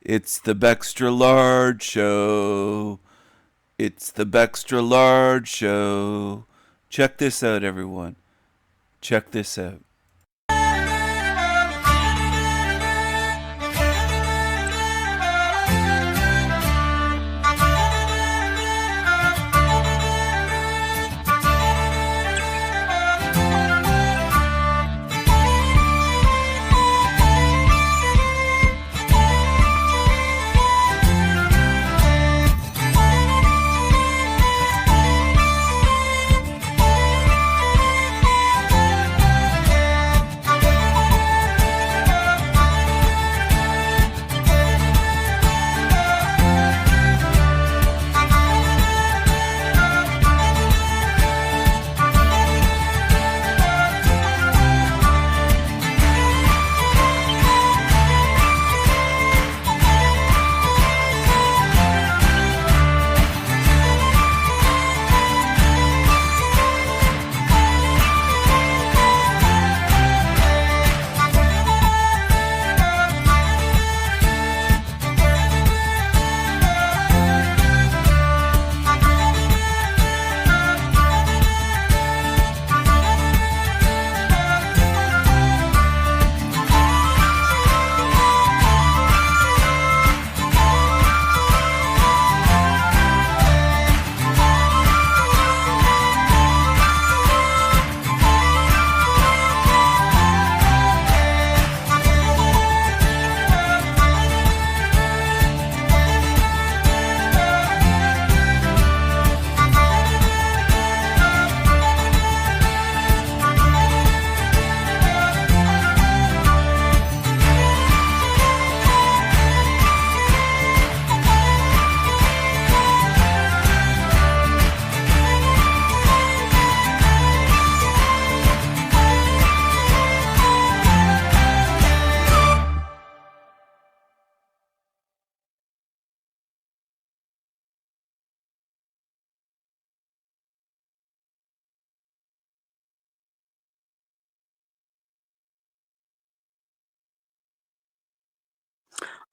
It's the Bextra Large Show. It's the Bextra Large Show. Check this out, everyone. Check this out.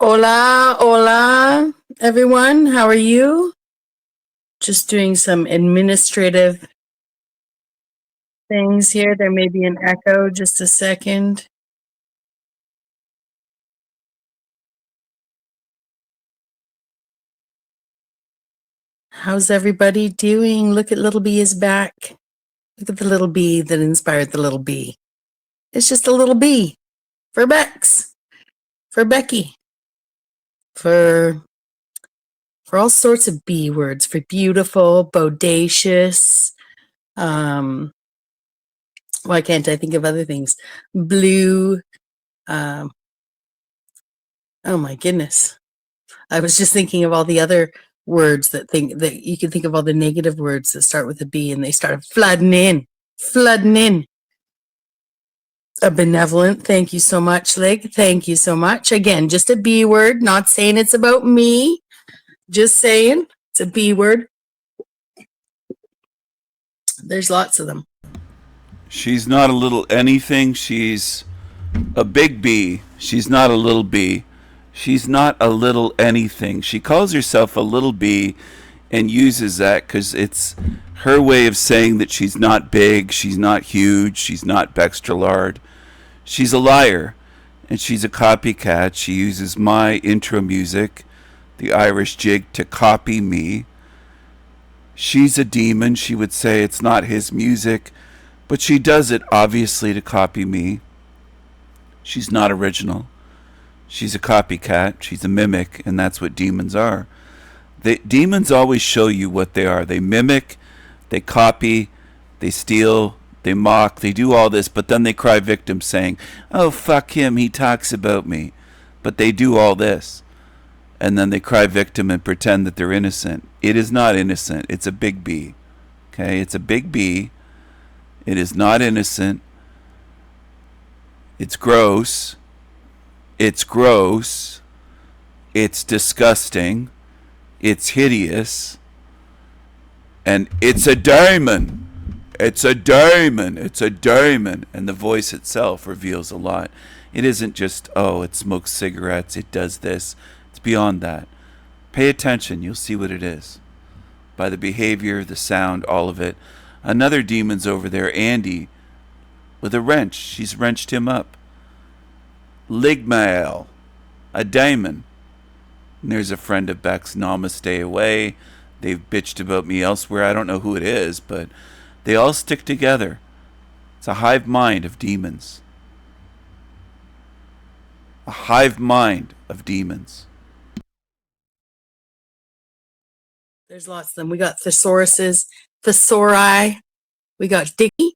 Hola, hola, everyone. How are you? Just doing some administrative things here. There may be an echo. Just a second. How's everybody doing? Look at Little Bee is back. Look at the little bee that inspired the little bee. It's just a little bee for Bex, for Becky, for all sorts of bee words, for beautiful, bodacious. Why can't I think of other things? Blue. Oh my goodness. I was just thinking of all the other words that you can think of, all the negative words that start with a B and they start flooding in. A benevolent. Thank you so much, Lig. Thank you so much. Again, just a B word, not saying it's about me. Just saying it's a B word. There's lots of them. She's not a little anything. She's a big bee. She's not a little bee. She's not a little anything. She calls herself a little bee and uses that because it's her way of saying that she's not big, she's not huge, she's not Bextra Lard. She's a liar and she's a copycat. She uses my intro music, the Irish jig, to copy me. She's a demon. She would say it's not his music, but she does it obviously to copy me. She's not original. She's a copycat. She's a mimic, and that's what demons are. Demons always show you what they are. They mimic, they copy, they steal, they mock, they do all this, but then they cry victim saying, oh, fuck him, he talks about me. But they do all this. And then they cry victim and pretend that they're innocent. It is not innocent. It's a big B. Okay? It's a big B. It is not innocent. It's gross. It's gross. It's disgusting. It's hideous. And it's a diamond. It's a demon. It's a demon. And the voice itself reveals a lot. It isn't just, oh, it smokes cigarettes, it does this. It's beyond that. Pay attention, you'll see what it is. By the behavior, the sound, all of it. Another demon's over there, Andy, with a wrench. She's wrenched him up. Ligmael, a demon. And there's a friend of Beck's, Namaste away. They've bitched about me elsewhere. I don't know who it is, but they all stick together. It's a hive mind of demons. A hive mind of demons. There's lots of them. We got thesauruses, thesauri. We got dicky.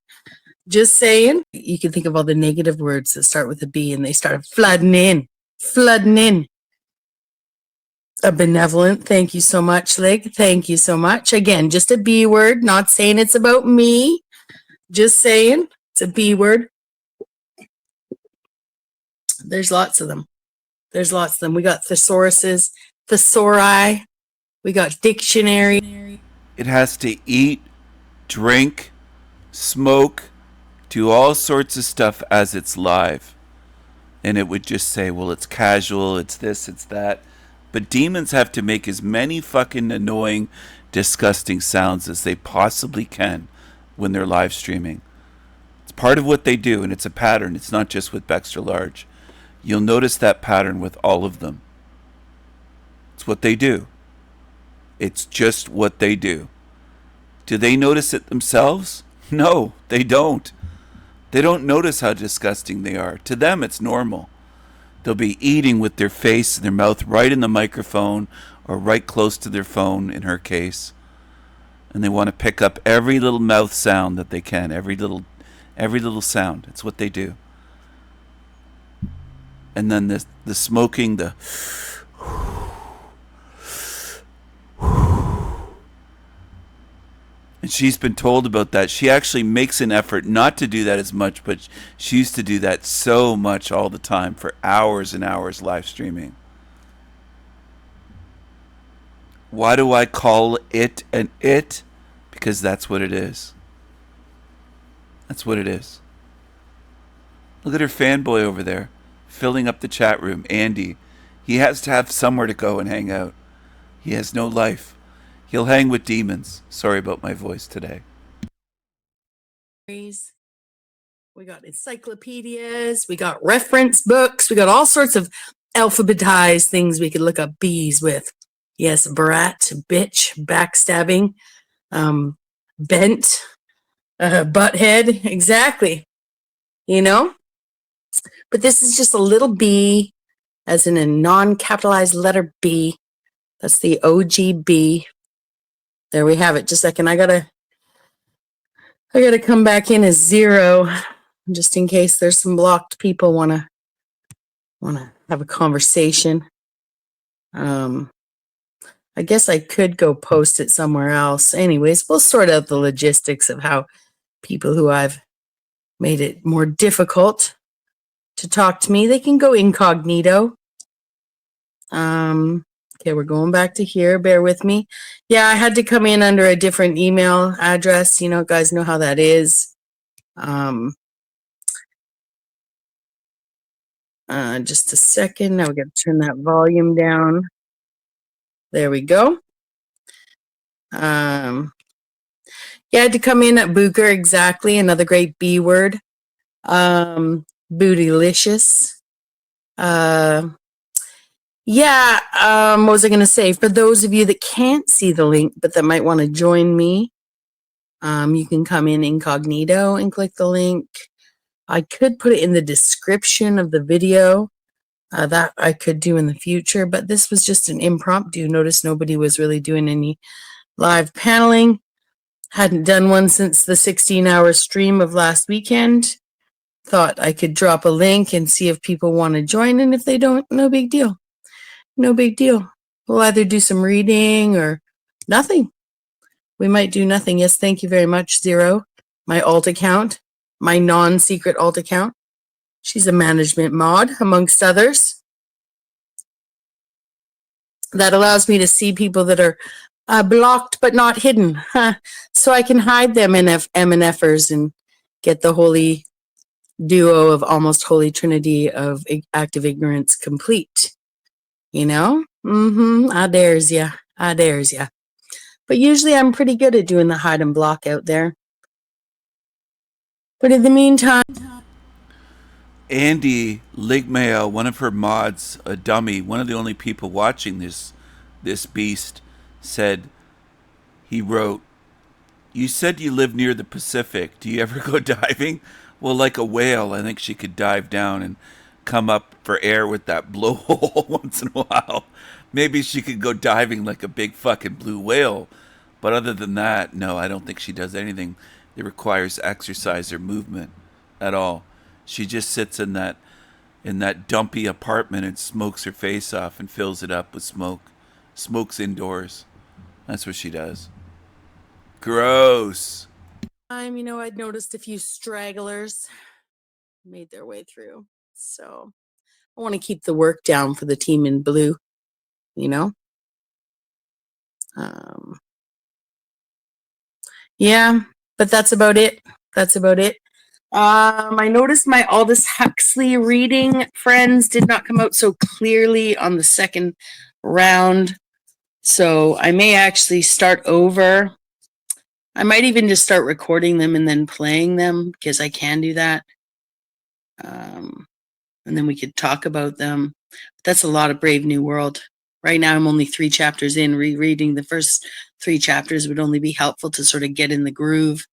Just saying. You can think of all the negative words that start with a B and they start flooding in. Flooding in. A benevolent. Thank you so much, Lig. Thank you so much. Again, just a B word. Not saying it's about me. Just saying. It's a B word. There's lots of them. There's lots of them. We got thesauruses, thesauri. We got dictionary. It has to eat, drink, smoke, do all sorts of stuff as it's live. And it would just say, well, it's casual, it's this, it's that. But demons have to make as many fucking annoying, disgusting sounds as they possibly can when they're live streaming. It's part of what they do, and it's a pattern. It's not just with BeXX Large. You'll notice that pattern with all of them. It's what they do. It's just what they do. Do they notice it themselves? No, they don't. They don't notice how disgusting they are. To them, it's normal. They'll be eating with their face and their mouth right in the microphone or right close to their phone, in her case. And they want to pick up every little mouth sound that they can, every little sound. It's what they do. And then the smoking, the and she's been told about that. She actually makes an effort not to do that as much, but she used to do that so much all the time for hours and hours live streaming. Why do I call it an it? Because that's what it is. That's what it is. Look at her fanboy over there, filling up the chat room. Andy, he has to have somewhere to go and hang out. He has no life. He'll hang with demons. Sorry about my voice today. We got encyclopedias. We got reference books. We got all sorts of alphabetized things we could look up bees with. Yes, brat, bitch, backstabbing, bent, butthead. Exactly. You know? But this is just a little b, as in a non-capitalized letter B. That's the OGB. There we have it. Just a second. I gotta come back in as 0, just in case there's some blocked people wanna have a conversation. I guess I could go post it somewhere else. Anyways, we'll sort out the logistics of how people who I've made it more difficult to talk to me, they can go incognito. Okay, we're going back to here. Bear with me. Yeah, I had to come in under a different email address. You know, guys know how that is. Just a second. Now we got to turn that volume down. There we go. Yeah, I had to come in at Booker, exactly. Another great B word. Bootylicious. Yeah, what was I going to say? For those of you that can't see the link, but that might want to join me, you can come in incognito and click the link. I could put it in the description of the video. That I could do in the future, but this was just an impromptu. Notice nobody was really doing any live paneling. Hadn't done one since the 16-hour stream of last weekend. Thought I could drop a link and see if people want to join, and if they don't, no big deal. No big deal. We'll either do some reading or nothing. We might do nothing. Yes, thank you very much, 0. My alt account, my non-secret alt account. She's a management mod, amongst others. That allows me to see people that are Blocked but not hidden. Huh. So I can hide them MNFers and get the holy duo of almost holy trinity of active ignorance complete. You know? I dares ya. I dares ya. But usually I'm pretty good at doing the hide and block out there. But in the meantime, Andy Ligmail, one of her mods, a dummy, one of the only people watching this beast, said, he wrote, "You said you live near the Pacific. Do you ever go diving?" Well, like a whale, I think she could dive down and come up for air with that blowhole once in a while. Maybe she could go diving like a big fucking blue whale. But other than that, no, I don't think she does anything that requires exercise or movement at all. She just sits in that dumpy apartment and smokes her face off and fills it up with smoke. Smokes indoors. That's what she does. Gross. I'd noticed a few stragglers made their way through. So I want to keep the work down for the team in blue, you know? Yeah, but that's about it. That's about it. I noticed my Aldous Huxley reading, friends, did not come out so clearly on the second round. So I may actually start over. I might even just start recording them and then playing them because I can do that. And then we could talk about them. But that's a lot of Brave New World. Right now, I'm only 3 chapters in. Rereading the first 3 chapters would only be helpful to sort of get in the groove.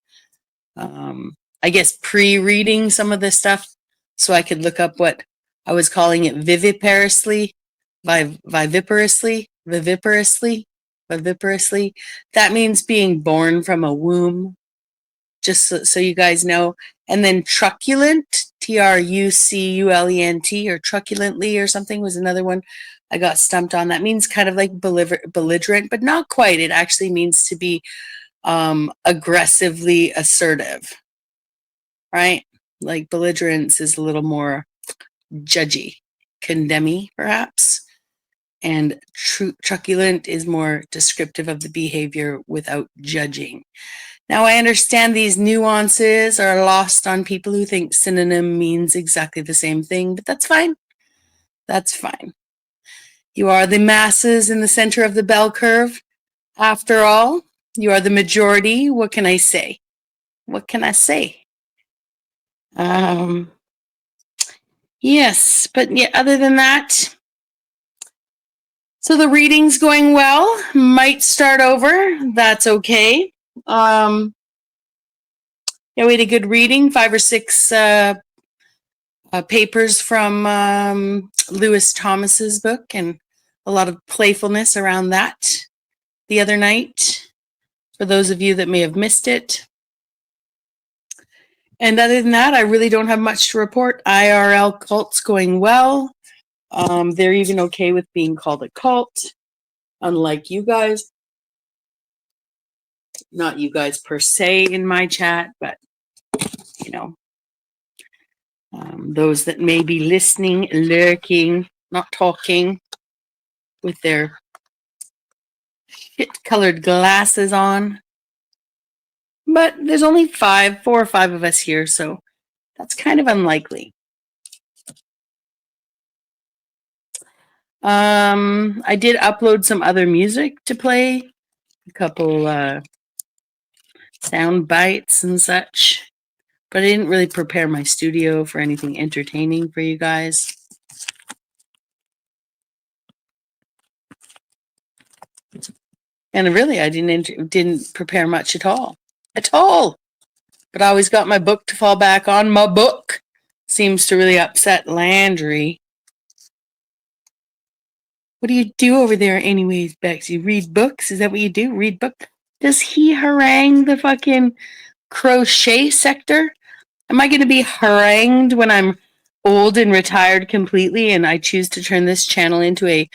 I guess pre-reading some of this stuff so I could look up what I was calling it viviparously. Viviparously. That means being born from a womb, just so you guys know. And then truculent, Truculent, or truculently or something was another one I got stumped on. That means kind of like belligerent, but not quite. It actually means to be aggressively assertive, right? Like belligerence is a little more judgy, condemny, perhaps. And truculent is more descriptive of the behavior without judging. Now, I understand these nuances are lost on people who think synonym means exactly the same thing, but that's fine. That's fine. You are the masses in the center of the bell curve. After all, you are the majority. What can I say? What can I say? Yes, but yeah, other than that, so the reading's going well. Might start over. That's okay. Yeah, we had a good reading, 5 or 6 papers from Lewis Thomas's book, and a lot of playfulness around that the other night, for those of you that may have missed it. And other than that, I really don't have much to report. IRL cult's going well. They're even okay with being called a cult, unlike you guys. Not you guys per se in my chat, but those that may be listening, lurking, not talking, with their shit-colored glasses on. But there's only 4 or 5 of us here, so that's kind of unlikely. I did upload some other music to play, a couple sound bites and such, but I didn't really prepare my studio for anything entertaining for you guys. And really, I didn't prepare much at all. But I always got my book to fall back on. My book seems to really upset Landry. What do you do over there anyways, Bex? You read books? Is that what you do? Read books? Does he harangue the fucking crochet sector? Am I going to be harangued when I'm old and retired completely and I choose to turn this channel into a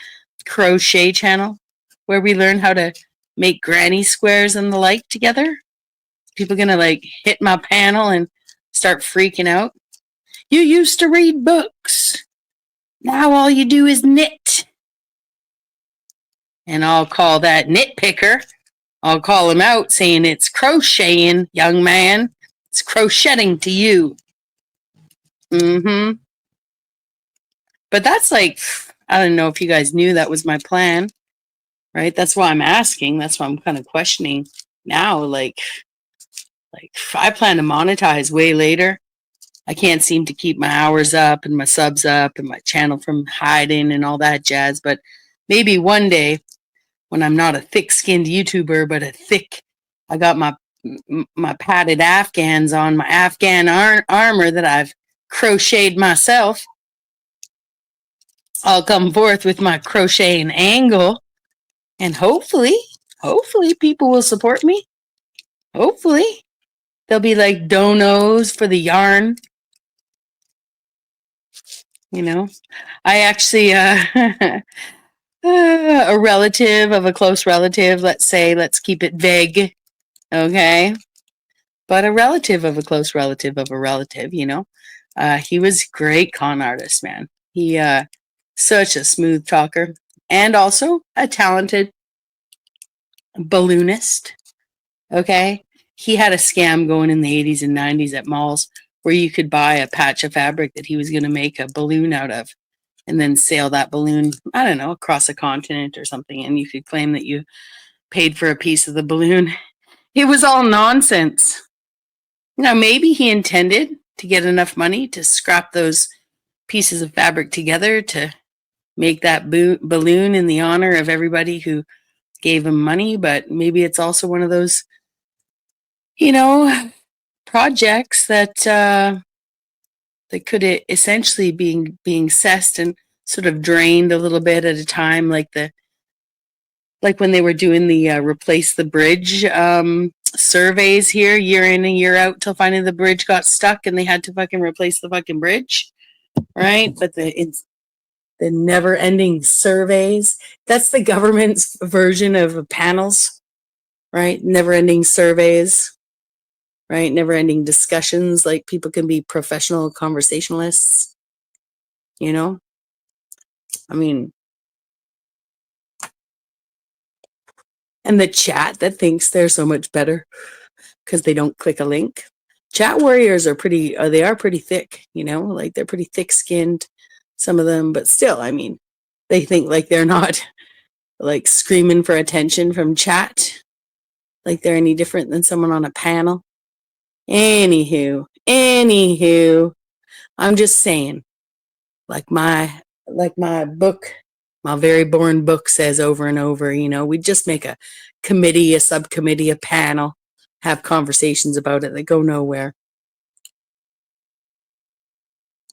crochet channel where we learn how to make granny squares and the like together? People going to like hit my panel and start freaking out? You used to read books. Now all you do is knit. And I'll call that nitpicker. I'll call him out saying it's crocheting, young man. It's crocheting to you. Mm-hmm. But that's like, I don't know if you guys knew that was my plan, right? That's why I'm asking. That's why I'm kind of questioning now. Like I plan to monetize way later. I can't seem to keep my hours up and my subs up and my channel from hiding and all that jazz. But maybe one day when I'm not a thick-skinned YouTuber, but I got my padded Afghans on, my Afghan armor that I've crocheted myself. I'll come forth with my crocheting angle, and hopefully people will support me. Hopefully they'll be like donos for the yarn. You know, I actually a relative of a close relative, let's keep it vague, okay? But a relative of a close relative of a relative, he was a great con artist, man. He such a smooth talker and also a talented balloonist, okay? He had a scam going in the 80s and 90s at malls where you could buy a patch of fabric that he was going to make a balloon out of and then sail that balloon, I don't know, across a continent or something, and you could claim that you paid for a piece of the balloon. It was all nonsense. Now, maybe he intended to get enough money to scrap those pieces of fabric together to make that balloon in the honor of everybody who gave him money, but maybe it's also one of those, projects that could essentially being cessed and sort of drained a little bit at a time, like when they were doing the replace the bridge surveys here year in and year out till finally the bridge got stuck and they had to fucking replace the fucking bridge, right? But the never-ending surveys, that's the government's version of panels, right? Never-ending surveys, right? Never-ending discussions, like people can be professional conversationalists, I mean, and the chat that thinks they're so much better because they don't click a link. Chat warriors are pretty thick, like they're pretty thick-skinned, some of them, but still, I mean, they think like they're not like screaming for attention from chat, like they're any different than someone on a panel. Anywho, I'm just saying, like my book, my very boring book says over and over, we just make a committee, a subcommittee, a panel, have conversations about it that go nowhere.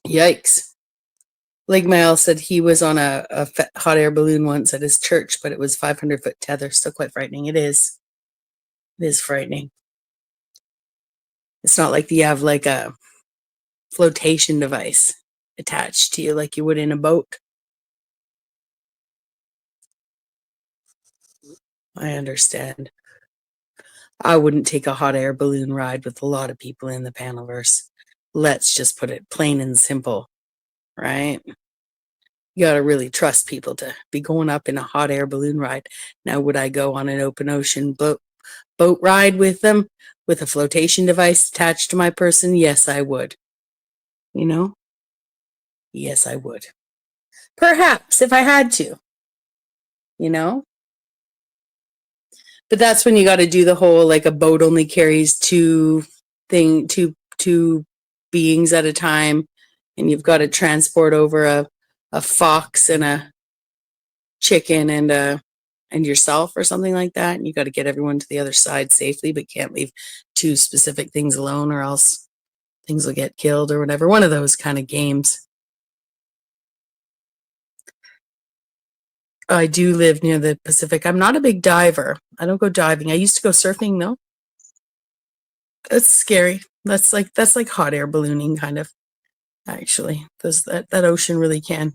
Yikes. Lake Mail said he was on a hot air balloon once at his church, but it was 500-foot tether. Still quite frightening. It is. It is frightening. It's not like you have like a flotation device attached to you like you would in a boat. I understand. I wouldn't take a hot air balloon ride with a lot of people in the panelverse. Let's just put it plain and simple, right? You got to really trust people to be going up in a hot air balloon ride. Now, would I go on an open ocean boat ride with them with a flotation device attached to my person? Yes, I would. Yes, I would. Perhaps if I had to, But that's when you got to do the whole, like, a boat only carries two beings at a time, and you've got to transport over a fox and a chicken and yourself or something like that, and you got to get everyone to the other side safely, but can't leave two specific things alone or else things will get killed or whatever. One of those kind of games. I do live near the Pacific. I'm not a big diver. I don't go diving. I used to go surfing though. That's scary. That's like hot air ballooning kind of, actually. Because that ocean really can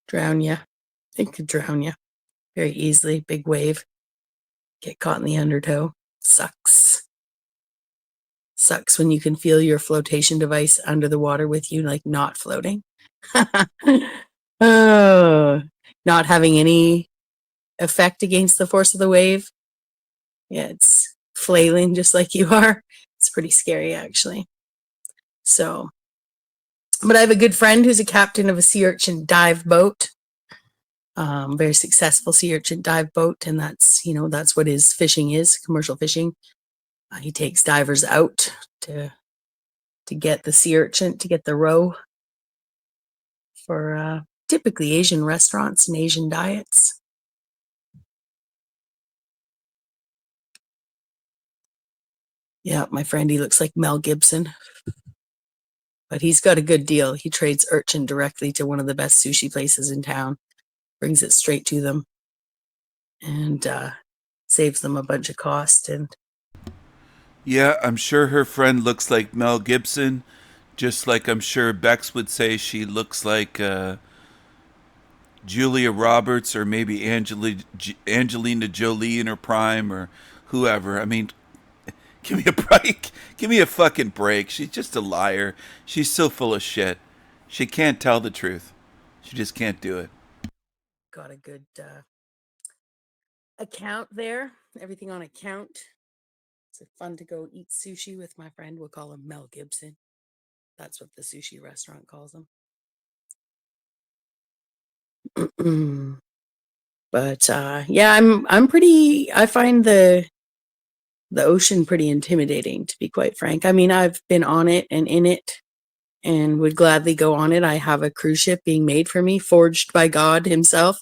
drown you. It could drown you very easily. Big wave. Get caught in the undertow. Sucks. Sucks when you can feel your flotation device under the water with you, like not floating. Oh, not having any effect against the force of the wave. Yeah, it's flailing just like you are. It's pretty scary, actually. So, but I have a good friend who's a captain of a sea urchin dive boat. Very successful sea urchin dive boat, and that's that's what his fishing is, commercial fishing. He takes divers out to get the sea urchin, to get the roe for typically Asian restaurants and Asian diets. Yeah, my friend, he looks like Mel Gibson, but he's got a good deal. He trades urchin directly to one of the best sushi places in town, brings it straight to them, and saves them a bunch of cost. And Yeah, I'm sure her friend looks like Mel Gibson, just like I'm sure Bex would say she looks like Julia Roberts or maybe Angelina Jolie in her prime or whoever. I mean, give me a break. Give me a fucking break. She's just a liar. She's so full of shit. She can't tell the truth. She just can't do it. got a good account there. Everything on account. It's fun to go eat sushi with my friend. We'll call him Mel Gibson. That's what the sushi restaurant calls him. But yeah, I'm pretty. I find the ocean pretty intimidating, to be quite frank. I mean, I've been on it and in it, and would gladly go on it. I have a cruise ship being made for me, forged by God Himself.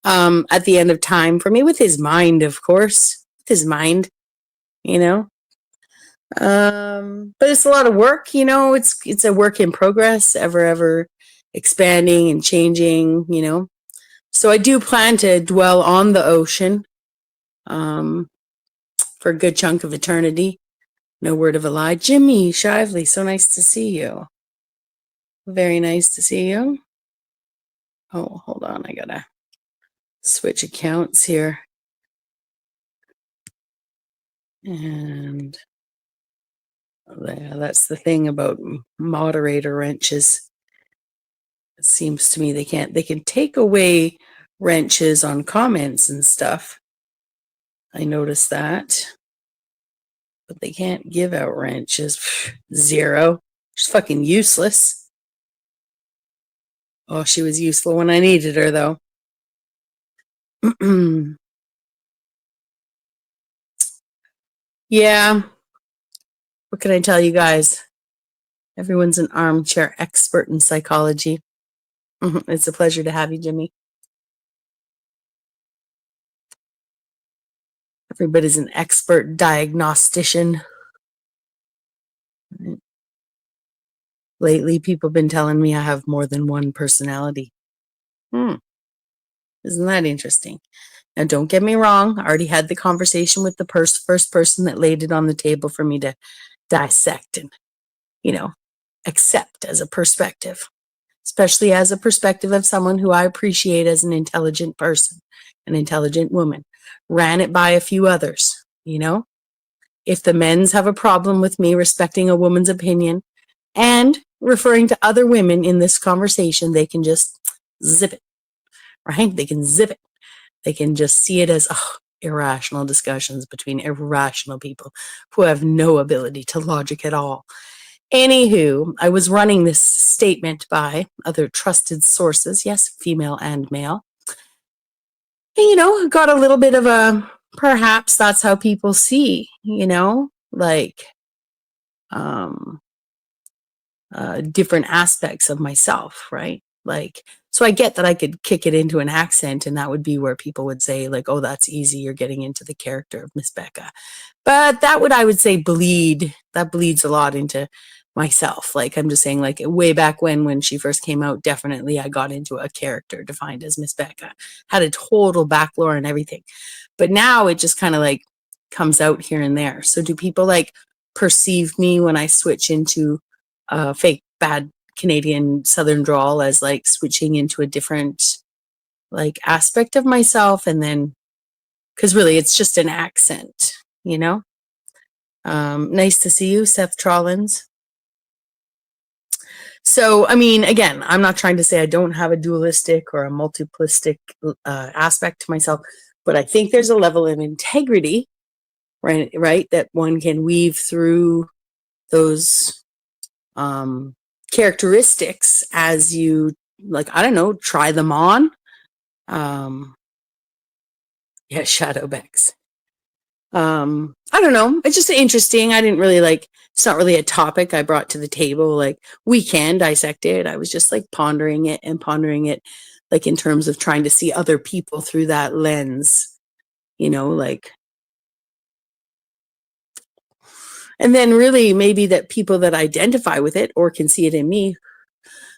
At the end of time, for me, with His mind, of course, with His mind, you know. But it's a lot of work, you know. It's a work in progress, ever expanding and changing, you know. So I do plan to dwell on the ocean for a good chunk of eternity. No word of a lie. Jimmy Shively, so nice to see you. Very nice to see you. Oh, hold on. I gotta switch accounts here. And yeah, that's the thing about moderator wrenches. It seems to me they can take away wrenches on comments and stuff. I noticed that. But they can't give out wrenches. Zero. She's fucking useless. Oh, she was useful when I needed her, though. Yeah. What can I tell you guys? Everyone's an armchair expert in psychology. It's a pleasure to have you, Jimmy. Everybody's an expert diagnostician. Lately, people have been telling me I have more than one personality. Isn't that interesting? Now, don't get me wrong. I already had the conversation with the first person that laid it on the table for me to dissect and, accept as a perspective, especially as a perspective of someone who I appreciate as an intelligent person, an intelligent woman. Ran it by a few others, If the men's have a problem with me respecting a woman's opinion and referring to other women in this conversation, they can just zip it, right? They can zip it. They can just see it as irrational discussions between irrational people who have no ability to logic at all. Anywho, I was running this statement by other trusted sources, yes, female and male. And, got a little bit of a, perhaps that's how people see, different aspects of myself, right? So I get that I could kick it into an accent and that would be where people would say oh, that's easy. You're getting into the character of Miss Becca. But that would, I would say, that bleeds a lot into myself. I'm just saying way back when she first came out, definitely I got into a character defined as Miss Becca, had a total backlore and everything. But now it just kind of comes out here and there. So do people perceive me when I switch into fake bad Canadian Southern drawl as switching into a different aspect of myself? And then, because really it's just an accent, nice to see you, Seth Trollins. So, I mean, again, I'm not trying to say I don't have a dualistic or a multiplistic aspect to myself. But I think there's a level of integrity, right, that one can weave through those characteristics as you, like, I don't know, try them on. Yeah, shadow Bex. I don't know. It's just interesting. I didn't really like, it's not really a topic I brought to the table. Like, we can dissect it. I was just like pondering it, like in terms of trying to see other people through that lens, like, and then really maybe that people that identify with it or can see it in me,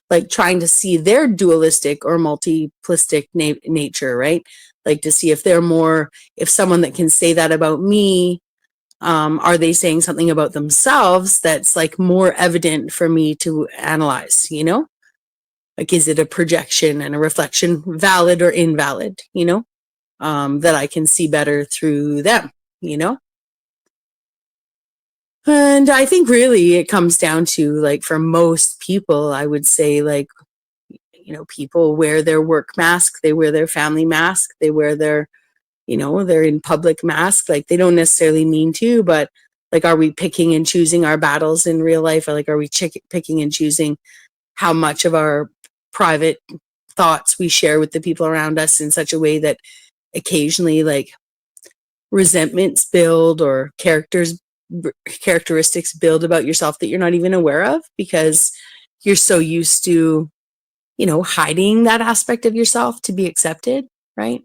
like trying to see their dualistic or multiplistic nature, right? Like to see if they're more, if someone that can say that about me, are they saying something about themselves that's like more evident for me to analyze, Like, is it a projection and a reflection, valid or invalid, that I can see better through them, And I think really it comes down to, like, for most people, I would say, like, people wear their work mask, they wear their family mask, they wear their, they're in public mask. Like, they don't necessarily mean to, but like, are we picking and choosing our battles in real life? Or like, are we picking and choosing how much of our private thoughts we share with the people around us in such a way that occasionally, like, resentments build or characteristics build about yourself that you're not even aware of because you're so used to, hiding that aspect of yourself to be accepted, right?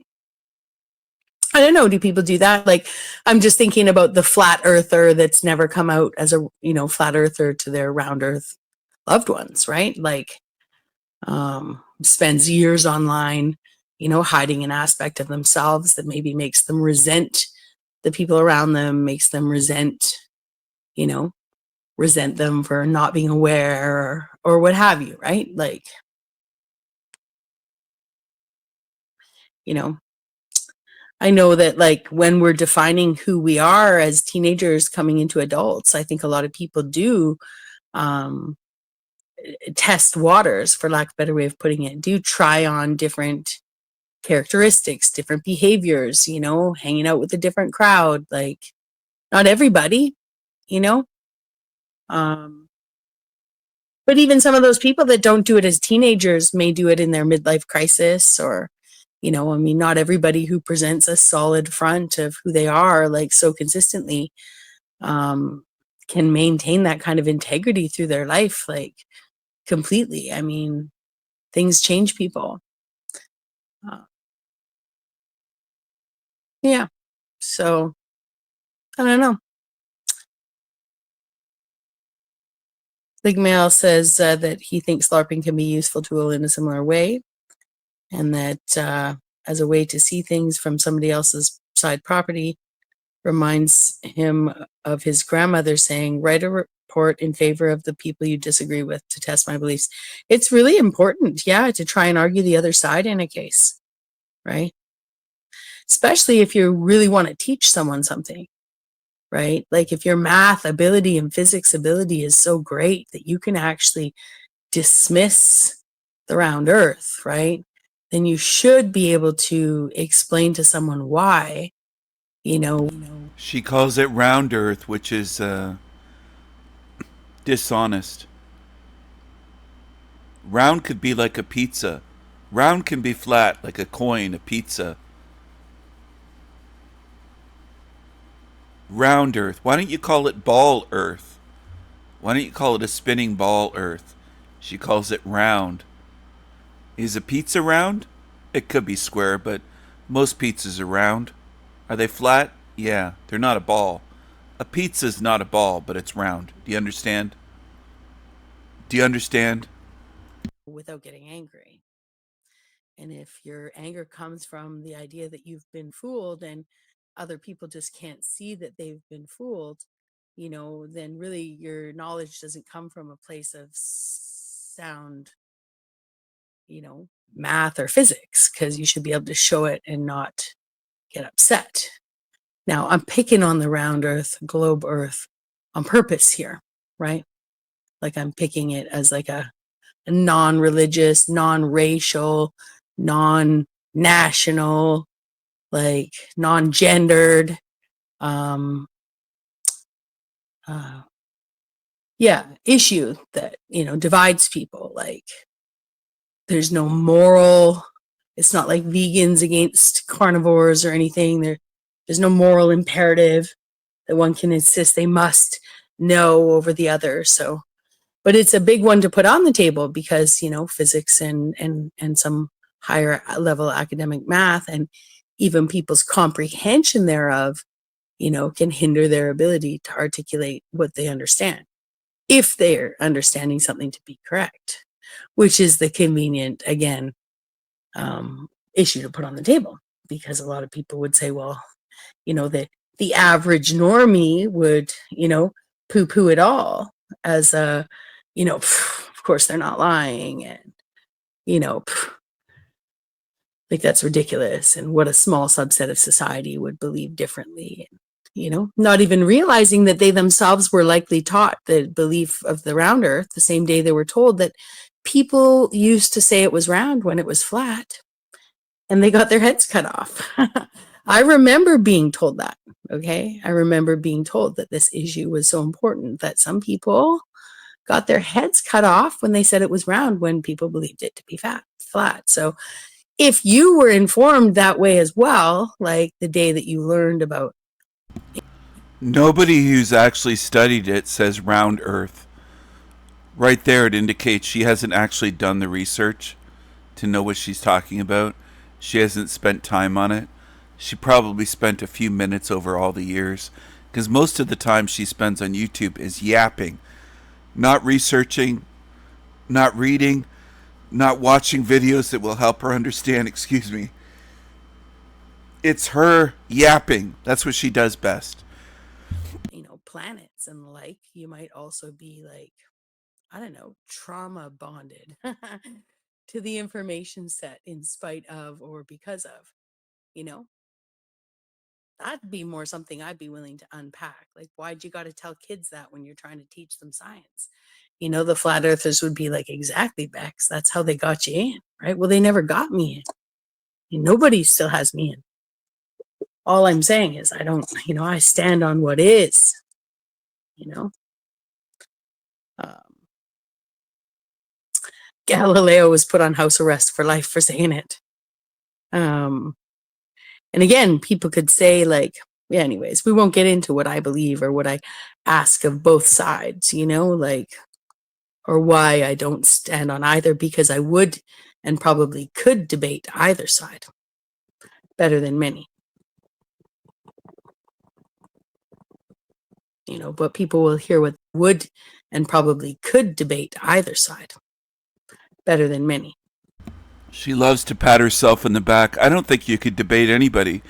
I don't know. Do people do that? Like, I'm just thinking about the flat earther that's never come out as a, flat earther to their round earth loved ones, right? Like, spends years online, hiding an aspect of themselves that maybe makes them resent the people around them, makes them you know, resent them for not being aware or what have you, right? Like, you know, I know that, like, when we're defining who we are as teenagers coming into adults, I think a lot of people do um, test waters, for lack of a better way of putting it, do try on different characteristics, different behaviors, hanging out with a different crowd. Like, not everybody, you know? Um, but even some of those people that don't do it as teenagers may do it in their midlife crisis or, I mean, not everybody who presents a solid front of who they are, like, so consistently, um, can maintain that kind of integrity through their life, like, completely. I mean, things change people. Uh, yeah. So I don't know. Ligmail says that he thinks LARPing can be a useful tool in a similar way, and that as a way to see things from somebody else's side property reminds him of his grandmother saying, write a report in favor of the people you disagree with to test my beliefs. It's really important, yeah, to try and argue the other side in a case, right? Especially if you really want to teach someone something, right? Like, if your math ability and physics ability is so great that you can actually dismiss the round earth, right? Then you should be able to explain to someone why, you know. She calls it round earth, which is dishonest. Round could be like a pizza. Round can be flat, like a coin, a pizza. Round earth. Why don't you call it ball earth? Why don't you call it a spinning ball earth? She calls it round. Is a pizza round? It could be square, but most pizzas are round. Are they flat? Yeah, they're not a ball. A pizza's not a ball, but it's round. Do you understand? Do you understand? Without getting angry. And if your anger comes from the idea that you've been fooled and other people just can't see that they've been fooled, then really your knowledge doesn't come from a place of sound, math or physics, because you should be able to show it and not get upset. Now, I'm picking on the round earth, globe earth on purpose here, right? Like, I'm picking it as like a non-religious, non-racial, non-national, like non-gendered, um, uh, issue that, divides people. Like, there's no moral, it's not like vegans against carnivores or anything. There's no moral imperative that one can insist they must know over the other. So, but it's a big one to put on the table because, physics and some higher level academic math and even people's comprehension thereof, can hinder their ability to articulate what they understand, if they're understanding something to be correct, which is the convenient, again, issue to put on the table, because a lot of people would say, well, the average normie would, poo-poo it all as a, of course they're not lying, and, like, that's ridiculous, and what a small subset of society would believe differently. Not even realizing that they themselves were likely taught the belief of the round earth the same day they were told that people used to say it was round when it was flat, and they got their heads cut off. I remember being told that, okay? I remember being told that this issue was so important that some people got their heads cut off when they said it was round when people believed it to be flat. So if you were informed that way as well, like the day that you learned about. Nobody who's actually studied it says round Earth. Right there, it indicates she hasn't actually done the research to know what she's talking about. She hasn't spent time on it. She probably spent a few minutes over all the years, because most of the time she spends on YouTube is yapping, not researching, not reading, not watching videos that will help her understand. Excuse me. It's her yapping. That's what she does best. Planets and the like, you might also be like, I don't know, trauma bonded to the information set in spite of or because of, you know, that'd be more something I'd be willing to unpack. Like, why'd you got to tell kids that when you're trying to teach them science? The flat earthers would be like, exactly, Bex. That's how they got you in, right? Well, they never got me in. Nobody still has me in. All I'm saying is I don't, I stand on what is, you know. Um, Galileo was put on house arrest for life for saying it. And again, people could say, like, yeah, anyways, we won't get into what I believe or what I ask of both sides, like, or why I don't stand on either, because I would and probably could debate either side better than many. But people will hear what would and probably could debate either side better than many. She loves to pat herself in the back. I don't think you could debate anybody.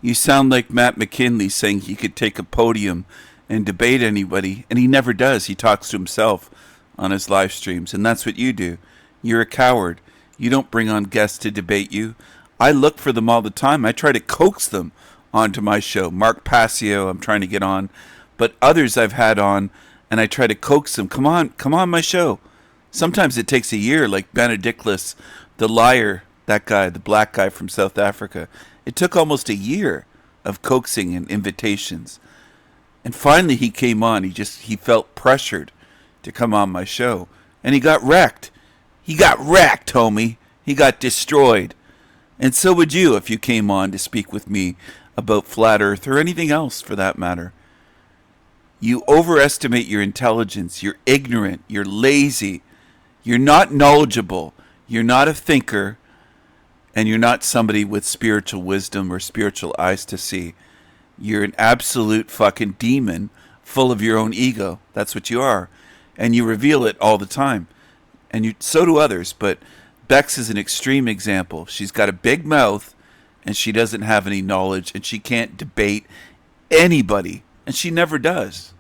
You sound like Matt McKinley saying he could take a podium and debate anybody, and he never does. He talks to himself on his live streams, and that's what you do. You're a coward. You don't bring on guests to debate you. I look for them all the time. I try to coax them onto my show. Mark Passio, I'm trying to get on, but others I've had on, and I try to coax them. Come on my show. Sometimes it takes a year, like Benedictus, the liar, that guy, the black guy from South Africa. It took almost a year of coaxing and invitations. And finally he came on. He felt pressured to come on my show. And he got wrecked. He got wrecked, homie. He got destroyed. And so would you if you came on to speak with me about flat earth or anything else for that matter. You overestimate your intelligence. You're ignorant. You're lazy. You're not knowledgeable. You're not a thinker. And you're not somebody with spiritual wisdom or spiritual eyes to see. You're an absolute fucking demon full of your own ego. That's what you are. And you reveal it all the time. And so do others. But Bex is an extreme example. She's got a big mouth and she doesn't have any knowledge and she can't debate anybody. And she never does.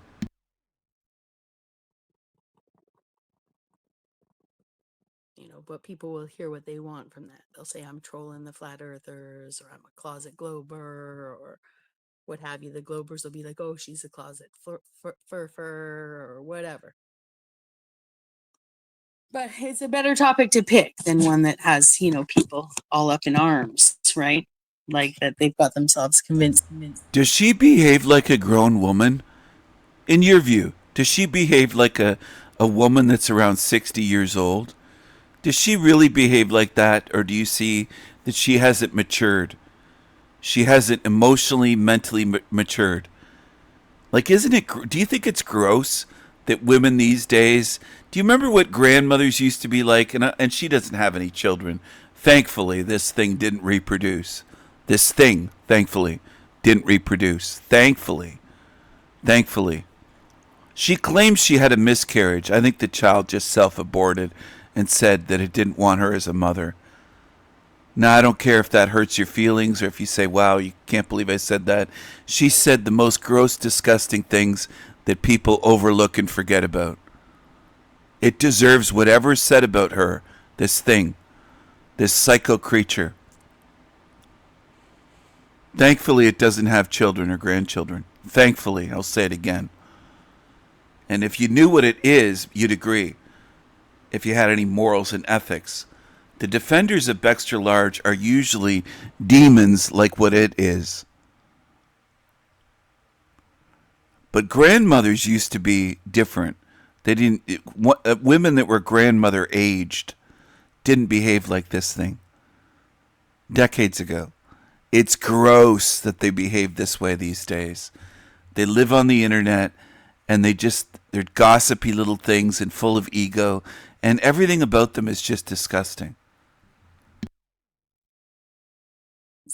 But people will hear what they want from that. They'll say I'm trolling the flat earthers, or I'm a closet glober, or what have you. The globers will be like, oh, she's a closet fur, or whatever. But it's a better topic to pick than one that has, people all up in arms, right? like that they've got themselves convinced. Does she behave like a grown woman? In your view, does she behave like a woman that's around 60 years old? Does she really behave like that, or do you see that she hasn't matured? She hasn't emotionally, mentally matured. Like, isn't it? Do you think it's gross that women these days? Do you remember what grandmothers used to be like? And she doesn't have any children. Thankfully, this thing didn't reproduce. This thing, thankfully, didn't reproduce. Thankfully. She claims she had a miscarriage. I think the child just self aborted and said that it didn't want her as a mother. Now, I don't care if that hurts your feelings or if you say, wow, you can't believe I said that. She said the most gross, disgusting things that people overlook and forget about. It deserves whatever is said about her, this thing, this psycho creature. Thankfully, it doesn't have children or grandchildren. Thankfully, I'll say it again. And if you knew what it is, you'd agree. If you had any morals and ethics. The defenders of BeXX Large are usually demons like what it is. But grandmothers used to be different. They didn't. Women that were grandmother aged didn't behave like this thing. Decades ago. It's gross that they behave this way these days. They live on the internet and they're gossipy little things and full of ego, and everything about them is just disgusting.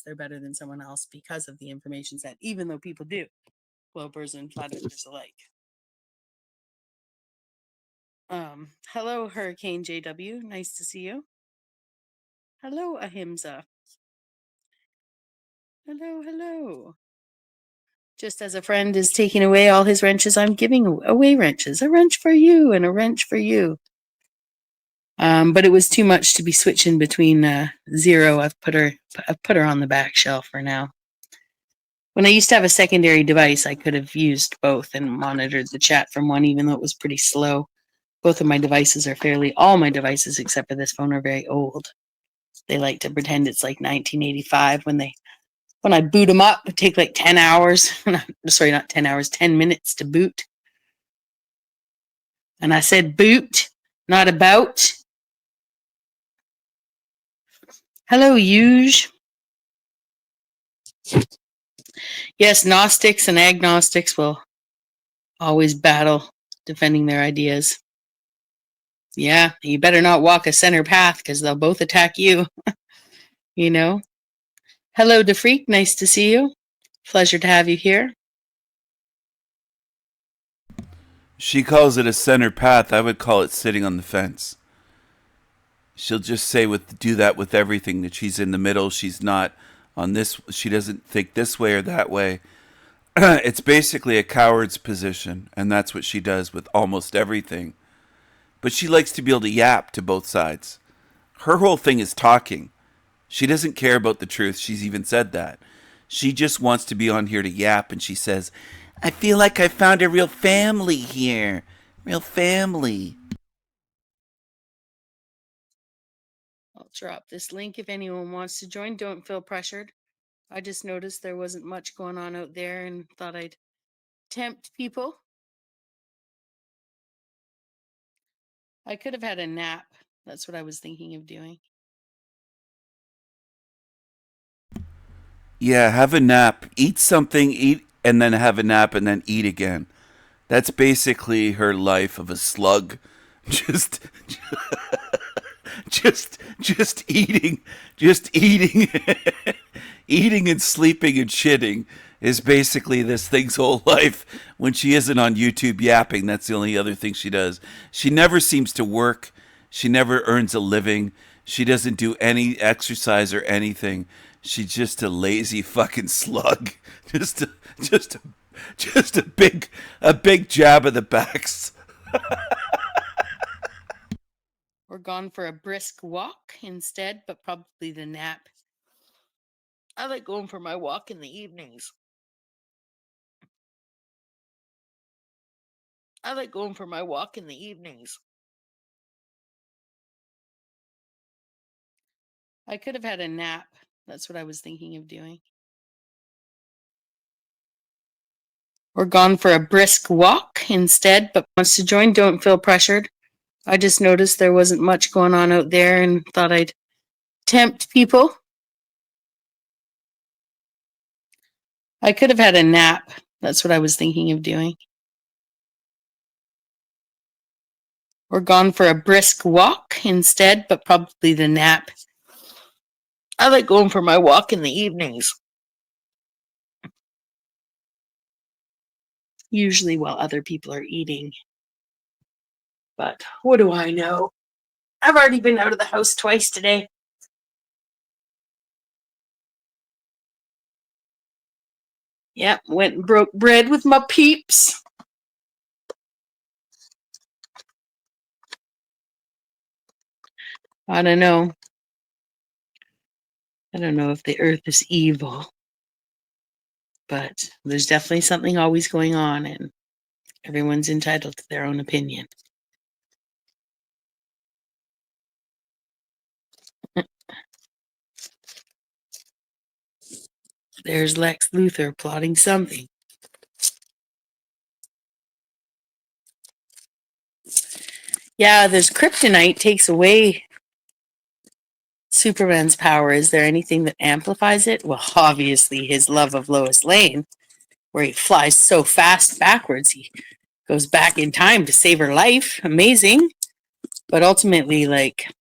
They're better than someone else because of the information set, even though people do, Globers and flat earthers alike. Hello, Hurricane JW. Nice to see you. Hello, Ahimsa. Hello. Just as a friend is taking away all his wrenches, I'm giving away wrenches. A wrench for you and a wrench for you. But it was too much to be switching between zero. I've put her on the back shelf for now. When I used to have a secondary device, I could have used both and monitored the chat from one, even though it was pretty slow. Both of my devices are all my devices except for this phone are very old. They like to pretend it's like 1985 when I boot them up. It take like 10 hours. Sorry, not 10 hours, 10 minutes to boot. And I said boot, not about. Hello, Yuge. Yes, Gnostics and agnostics will always battle defending their ideas. Yeah, you better not walk a center path because they'll both attack you. You know? Hello, DeFreak. Nice to see you. Pleasure to have you here. She calls it a center path. I would call it sitting on the fence. She'll just say do that with everything, that she's in the middle. She's not on this. She doesn't think this way or that way. It's basically a coward's position, and that's what she does with almost everything. But she likes to be able to yap to both sides. Her whole thing is talking. She doesn't care about the truth. She's even said that. She just wants to be on here to yap, and she says, I feel like I found a real family here. Real family. I'll drop this link if anyone wants to join. Don't feel pressured. I just noticed there wasn't much going on out there and thought I'd tempt people. I could have had a nap. That's what I was thinking of doing. Yeah, have a nap. Eat something, eat, and then have a nap, and then eat again. That's basically her life of a slug. Just, just eating, eating and sleeping and shitting is basically this thing's whole life. When she isn't on YouTube yapping, that's the only other thing she does. She never seems to work. She never earns a living. She doesn't do any exercise or anything. She's just a lazy fucking slug. Just a big jab of the backs. We're gone for a brisk walk instead, but probably the nap. I like going for my walk in the evenings. I could have had a nap. That's what I was thinking of doing. Or gone for a brisk walk instead, but wants to join. Don't feel pressured. I just noticed there wasn't much going on out there and thought I'd tempt people. I could have had a nap. That's what I was thinking of doing. Or gone for a brisk walk instead, but probably the nap. I like going for my walk in the evenings. Usually while other people are eating. But what do I know? I've already been out of the house twice today. Yep, went and broke bread with my peeps. I don't know. I don't know if the earth is evil, but there's definitely something always going on, and everyone's entitled to their own opinion. There's Lex Luthor plotting something. Yeah, this kryptonite takes away Superman's power. Is there anything that amplifies it? Well, obviously his love of Lois Lane, where he flies so fast backwards, he goes back in time to save her life. Amazing. But ultimately, like,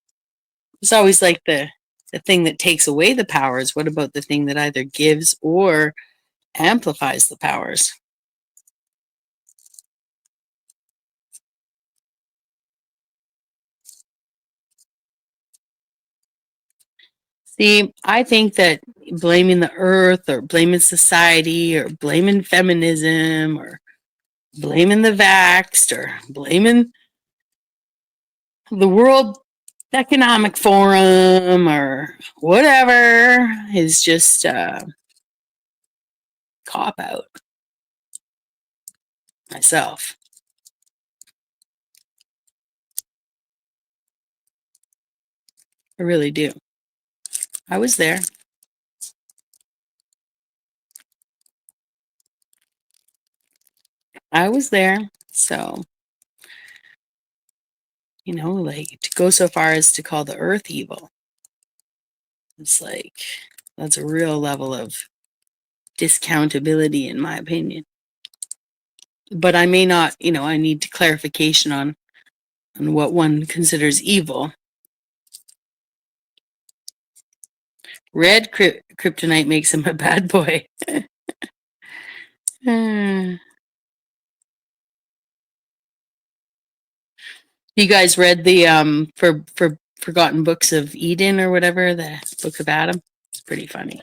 it's always like the thing that takes away the powers. What about the thing that either gives or amplifies the powers? See, I think that blaming the earth or blaming society or blaming feminism or blaming the vaxxed or blaming the World Economic Forum or whatever is just a cop out. Myself. I really do. I was there. I was there. So, you know, like to go so far as to call the earth evil. It's like, that's a real level of discountability, in my opinion. But I may not, you know, I need clarification on what one considers evil. Red kryptonite makes him a bad boy. You guys read the for Forgotten Books of Eden or whatever, the Book of Adam? It's pretty funny.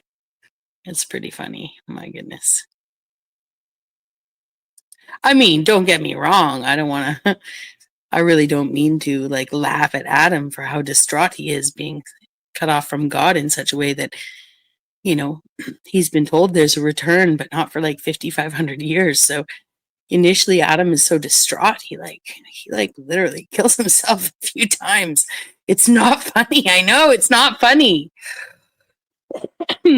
It's pretty funny. My goodness. I mean, don't get me wrong. I don't want to. I really don't mean to like laugh at Adam for how distraught he is being cut off from God in such a way that, you know, he's been told there's a return, but not for like 5,500 years. So initially Adam is so distraught, he literally kills himself a few times. It's not funny. I know it's not funny.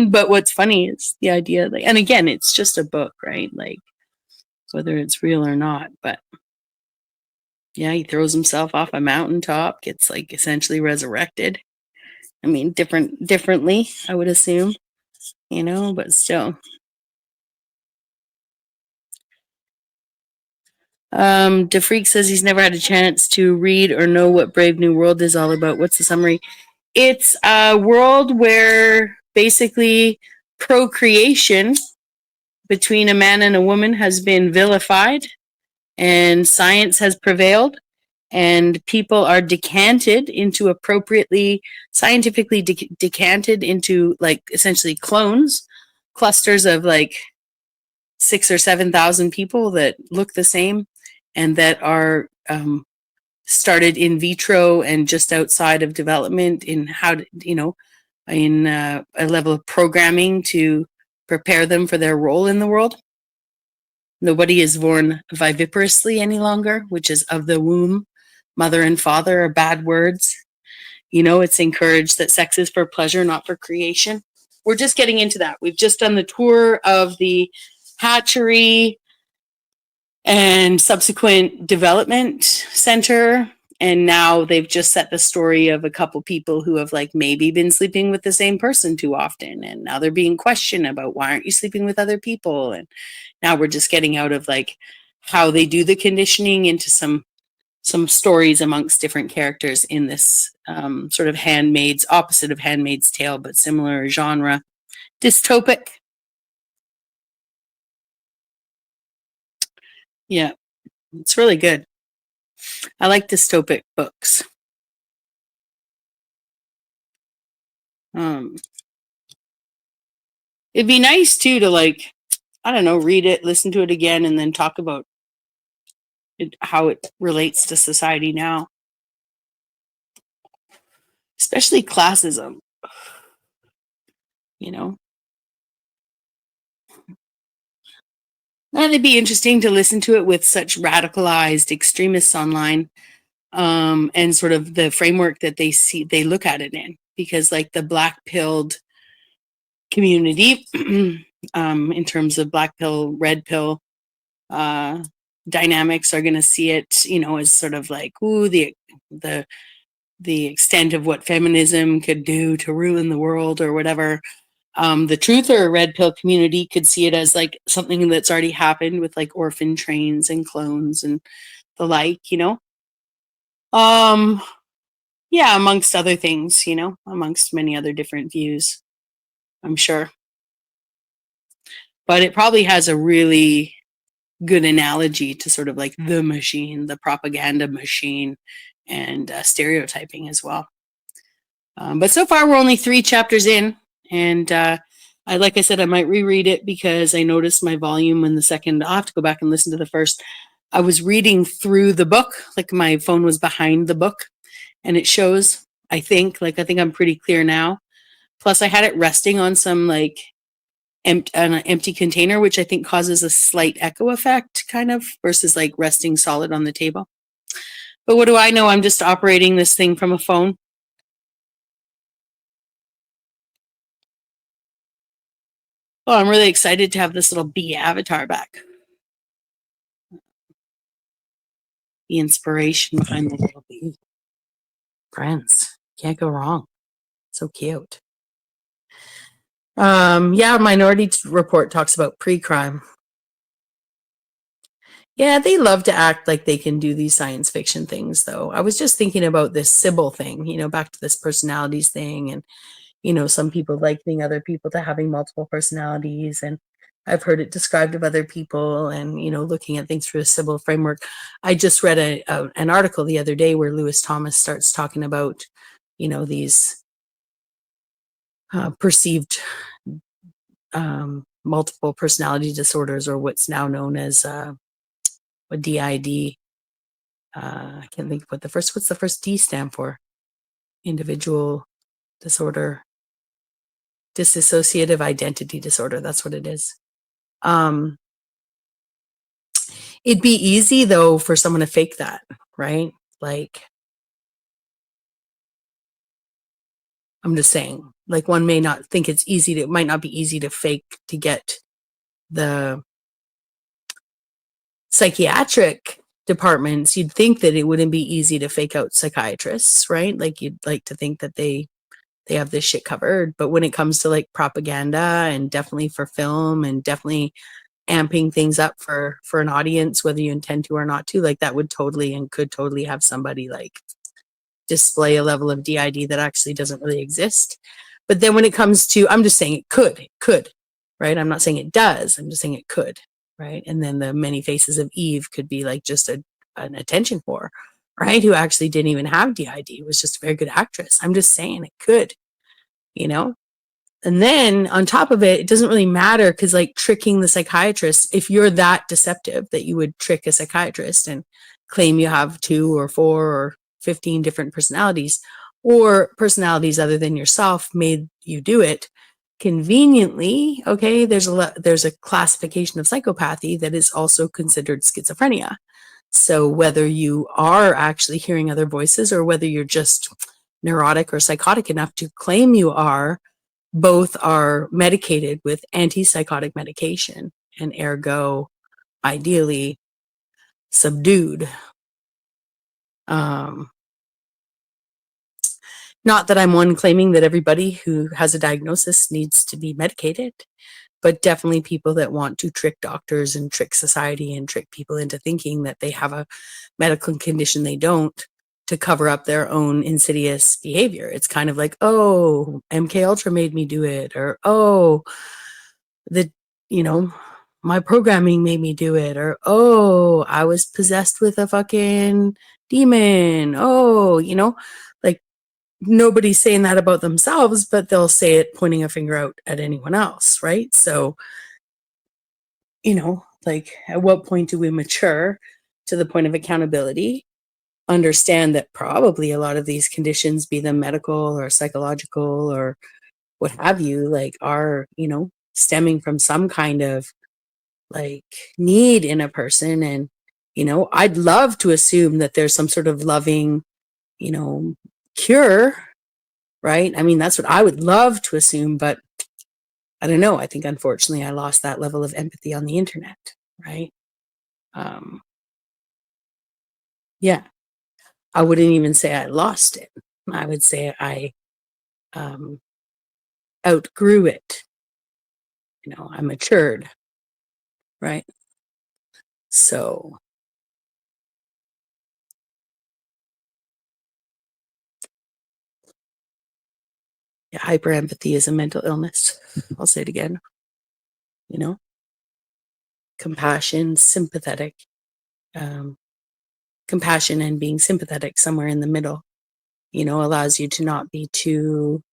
But what's funny is the idea, like, and again, it's just a book, right? Like, whether it's real or not. But yeah, he throws himself off a mountaintop, gets like essentially resurrected. I mean, differently, I would assume, you know, but still. DeFreak says he's never had a chance to read or know what Brave New World is all about. What's the summary? It's a world where basically procreation between a man and a woman has been vilified and science has prevailed and people are decanted into appropriately scientifically decanted into like essentially clones, clusters of like 6,000 or 7,000 people that look the same and that are started in vitro and just outside of development in how to, you know, in a level of programming to prepare them for their role in the world. Nobody is born viviparously any longer, which is of the womb. Mother and father are bad words. You know, it's encouraged that sex is for pleasure, not for creation. we're just getting into that. We've just done the tour of the hatchery and subsequent development center. And now they've just set the story of a couple people who have like maybe been sleeping with the same person too often. And now they're being questioned about why aren't you sleeping with other people? And now we're just getting out of like how they do the conditioning into some stories amongst different characters in this sort of Handmaid's, opposite of Handmaid's Tale, but similar genre. Dystopic. Yeah, it's really good. I like dystopic books. It'd be nice too to like, I don't know, read it, listen to it again, and then talk about it, how it relates to society now, especially classism. You know, and it'd be interesting to listen to it with such radicalized extremists online, and sort of the framework that they look at it in, because like the black pilled community, in terms of black pill, red pill dynamics, are going to see it, you know, as sort of like, ooh, the extent of what feminism could do to ruin the world or whatever. The truth or red pill community could see it as like something that's already happened with like orphan trains and clones and the like, you know. Yeah, amongst other things, you know, amongst many other different views, I'm sure. But it probably has a really good analogy to sort of like the machine, the propaganda machine, and stereotyping as well. But so far, we're only 3 chapters in, and like I said, I might reread it because I noticed my volume in the second. I'll have to go back and listen to the first. I was reading through the book, like my phone was behind the book, and it shows. I think I'm pretty clear now. Plus, I had it resting on some like an empty container, which I think causes a slight echo effect, kind of, versus like resting solid on the table. But what do I know? I'm just operating this thing from a phone. Oh, I'm really excited to have this little bee avatar back. The inspiration behind the little bee. Friends, can't go wrong. So cute. Yeah, Minority Report talks about pre-crime. Yeah, they love to act like they can do these science fiction things, though. I was just thinking about this Sybil thing, you know, back to this personalities thing, and you know, some people likening other people to having multiple personalities, and I've heard it described of other people, and you know, looking at things through a Sybil framework. I just read an article the other day where Lewis Thomas starts talking about, you know, these perceived multiple personality disorders, or what's now known as a DID. I can't think what's the first D stand for? Individual disorder, dissociative identity disorder. That's what it is. It'd be easy though for someone to fake that, right? Like, I'm just saying, like, one may not think it's easy to, it might not be easy to fake to get the psychiatric departments. You'd think that it wouldn't be easy to fake out psychiatrists, right? Like, you'd like to think that they have this shit covered. But when it comes to like propaganda, and definitely for film, and definitely amping things up for an audience, whether you intend to or not to, like, that would totally and could totally have somebody like display a level of DID that actually doesn't really exist. But then when it comes to, I'm just saying it could, right? I'm not saying it does. I'm just saying it could, right? And then the Many Faces of Eve could be like just an attention whore, right? Who actually didn't even have DID, was just a very good actress. I'm just saying it could, you know? And then on top of it, it doesn't really matter, because like tricking the psychiatrist, if you're that deceptive that you would trick a psychiatrist and claim you have 2 or 4 or 15 different personalities, or personalities other than yourself made you do it conveniently, okay, there's a classification of psychopathy that is also considered schizophrenia. So whether you are actually hearing other voices, or whether you're just neurotic or psychotic enough to claim you are, both are medicated with antipsychotic medication and ergo ideally subdued. Not that I'm one claiming that everybody who has a diagnosis needs to be medicated, but definitely people that want to trick doctors and trick society and trick people into thinking that they have a medical condition they don't, to cover up their own insidious behavior. It's kind of like, oh, MK Ultra made me do it, or oh, the you know, my programming made me do it, or oh, I was possessed with a fucking demon. Oh, like nobody's saying that about themselves, but they'll say it pointing a finger out at anyone else, right? So, like at what point do we mature to the point of accountability? Understand that probably a lot of these conditions, be them medical or psychological or what have you, like are, stemming from some kind of like need in a person. And, I'd love to assume that there's some sort of loving, cure, right? I mean, that's what I would love to assume, but I don't know. I think unfortunately I lost that level of empathy on the internet, right? Yeah. I wouldn't even say I lost it. I would say I outgrew it. I matured, right? So, yeah, hyperempathy is a mental illness. I'll say it again. Compassion, sympathetic, compassion and being sympathetic somewhere in the middle, allows you to not be too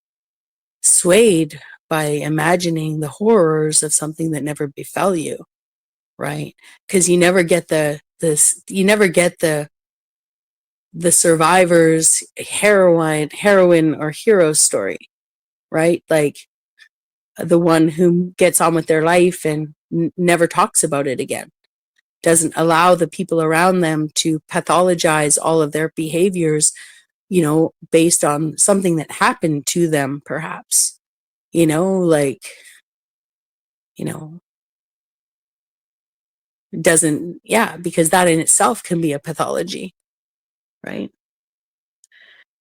swayed by imagining the horrors of something that never befell you, right? Because you never get the survivor's heroine or hero story, right? Like the one who gets on with their life and never talks about it again, doesn't allow the people around them to pathologize all of their behaviors, based on something that happened to them, perhaps, like, doesn't, yeah, because that in itself can be a pathology, right?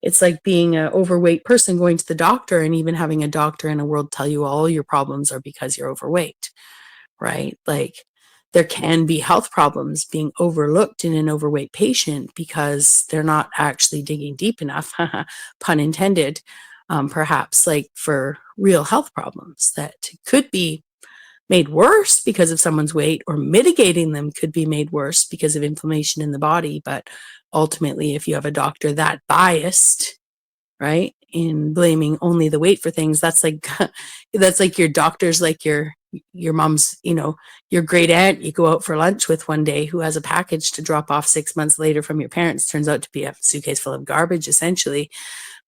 It's like being an overweight person going to the doctor and even having a doctor in a world tell you all your problems are because you're overweight, right? Like there can be health problems being overlooked in an overweight patient because they're not actually digging deep enough, pun intended, perhaps like for real health problems that could be made worse because of someone's weight, or mitigating them could be made worse because of inflammation in the body. But ultimately, if you have a doctor that biased, right, in blaming only the weight for things, that's like your doctor's like your mom's, your great aunt you go out for lunch with one day who has a package to drop off 6 months later from your parents, turns out to be a suitcase full of garbage essentially.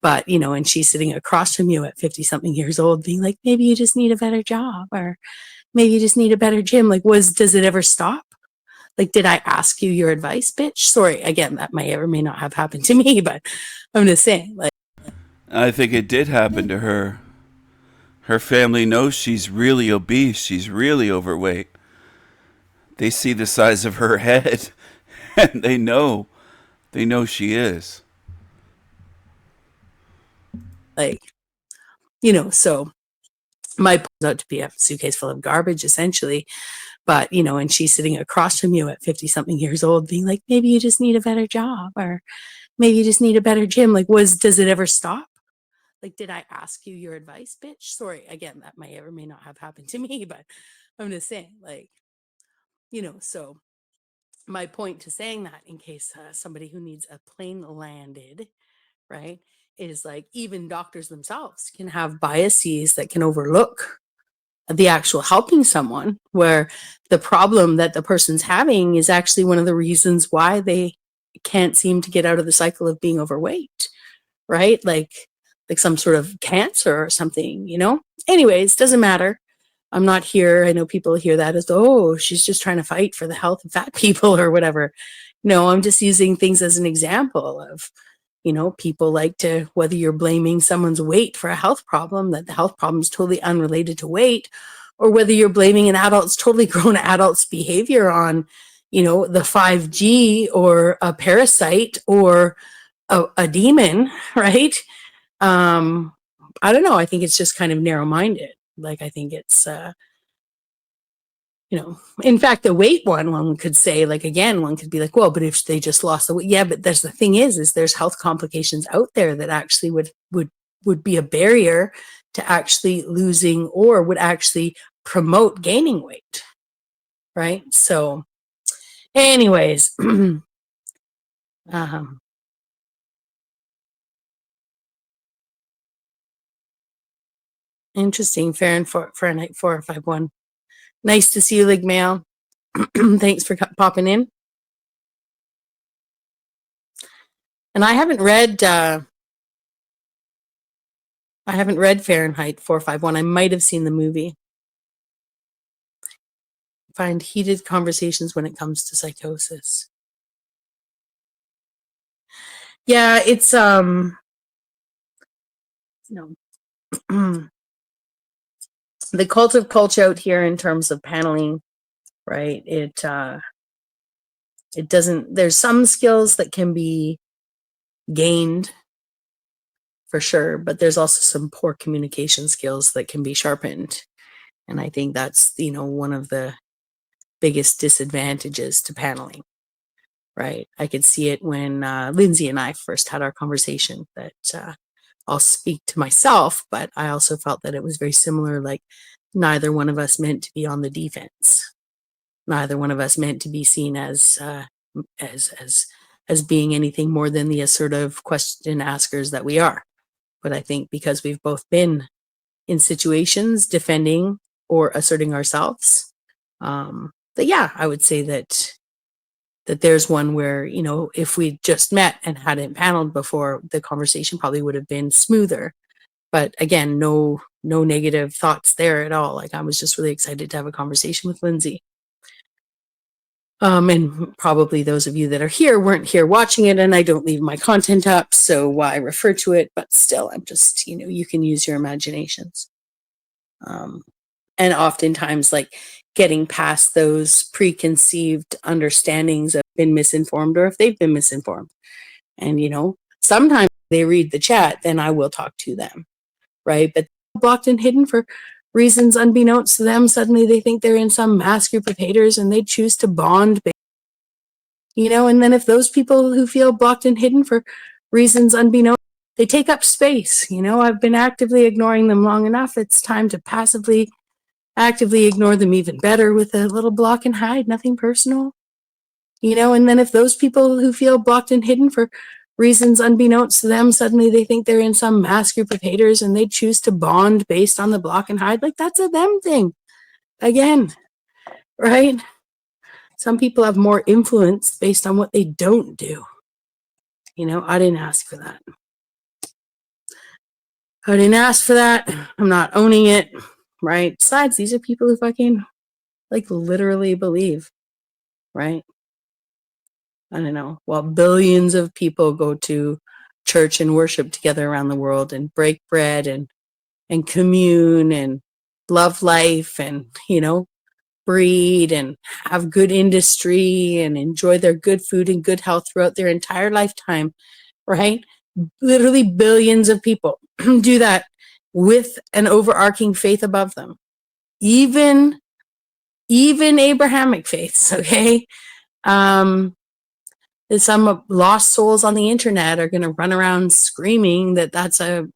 But and she's sitting across from you at 50 something years old being like, maybe you just need a better job, or maybe you just need a better gym. Like, does it ever stop? Like, did I ask you your advice, bitch? Sorry, again, that may or may not have happened to me, but I'm just saying, like, I think it did happen to her. Her family knows she's really obese. She's really overweight. They see the size of her head, and they know she is. like, so my turns out to be a suitcase full of garbage, essentially. But, and she's sitting across from you at 50 something years old being like, maybe you just need a better job, or maybe you just need a better gym. Like, does it ever stop? Like, did I ask you your advice, bitch? Sorry, again, that may or may not have happened to me, but I'm just saying, like, so my point to saying that, in case somebody who needs a plane landed, right, is like even doctors themselves can have biases that can overlook the actual helping someone, where the problem that the person's having is actually one of the reasons why they can't seem to get out of the cycle of being overweight, right? Like some sort of cancer or something, Anyways, doesn't matter. I'm not here. I know people hear that as, oh, she's just trying to fight for the health of fat people or whatever. No, I'm just using things as an example of, People like to, whether you're blaming someone's weight for a health problem, that the health problem is totally unrelated to weight, or whether you're blaming an adult's totally grown adult's behavior on, the 5G or a parasite or a demon, right? I don't know. I think it's just kind of narrow-minded. Like, I think it's, in fact, the weight one could say, like, again, one could be like, well, but if they just lost the weight, yeah, but there's the thing is there's health complications out there that actually would be a barrier to actually losing, or would actually promote gaining weight, right? So, anyways, interesting. Fahrenheit 451. Nice to see you, Lig Mail. Thanks for popping in. And I haven't read Fahrenheit 451. I might have seen the movie. Find heated conversations when it comes to psychosis. Yeah, it's the cult of culture out here in terms of paneling, right? It doesn't, there's some skills that can be gained for sure, but there's also some poor communication skills that can be sharpened. And I think that's, one of the biggest disadvantages to paneling, right? I could see it when Lindsay and I first had our conversation, that I'll speak to myself, but I also felt that it was very similar. Like, neither one of us meant to be on the defense. Neither one of us meant to be seen as being anything more than the assertive question askers that we are. But I think because we've both been in situations defending or asserting ourselves, that yeah, I would say that there's one where, if we just met and hadn't paneled before, the conversation probably would have been smoother. But again, no negative thoughts there at all. Like, I was just really excited to have a conversation with Lindsay. And probably those of you that are here weren't here watching it, and I don't leave my content up, so why refer to it? But still, I'm just, you can use your imaginations. And oftentimes, like, getting past those preconceived understandings of been misinformed, or if they've been misinformed. And, sometimes they read the chat, then I will talk to them, right? But blocked and hidden for reasons unbeknownst to them. Suddenly they think they're in some mass group of haters and they choose to bond, and then if those people who feel blocked and hidden for reasons unbeknownst, they take up space. I've been actively ignoring them long enough. It's time to actively ignore them even better with a little block and hide, nothing personal. And then if those people who feel blocked and hidden for reasons unbeknownst to them, suddenly they think they're in some mass group of haters and they choose to bond based on the block and hide, like, that's a them thing. Again, right? Some people have more influence based on what they don't do. I didn't ask for that. I'm not owning it, right? Besides, these are people who fucking, like, literally believe, right? I don't know. While billions of people go to church and worship together around the world and break bread and commune and love life and, breed and have good industry and enjoy their good food and good health throughout their entire lifetime, right? Literally billions of people do that with an overarching faith above them. Even Abrahamic faiths, okay? Some lost souls on the internet are going to run around screaming that that's a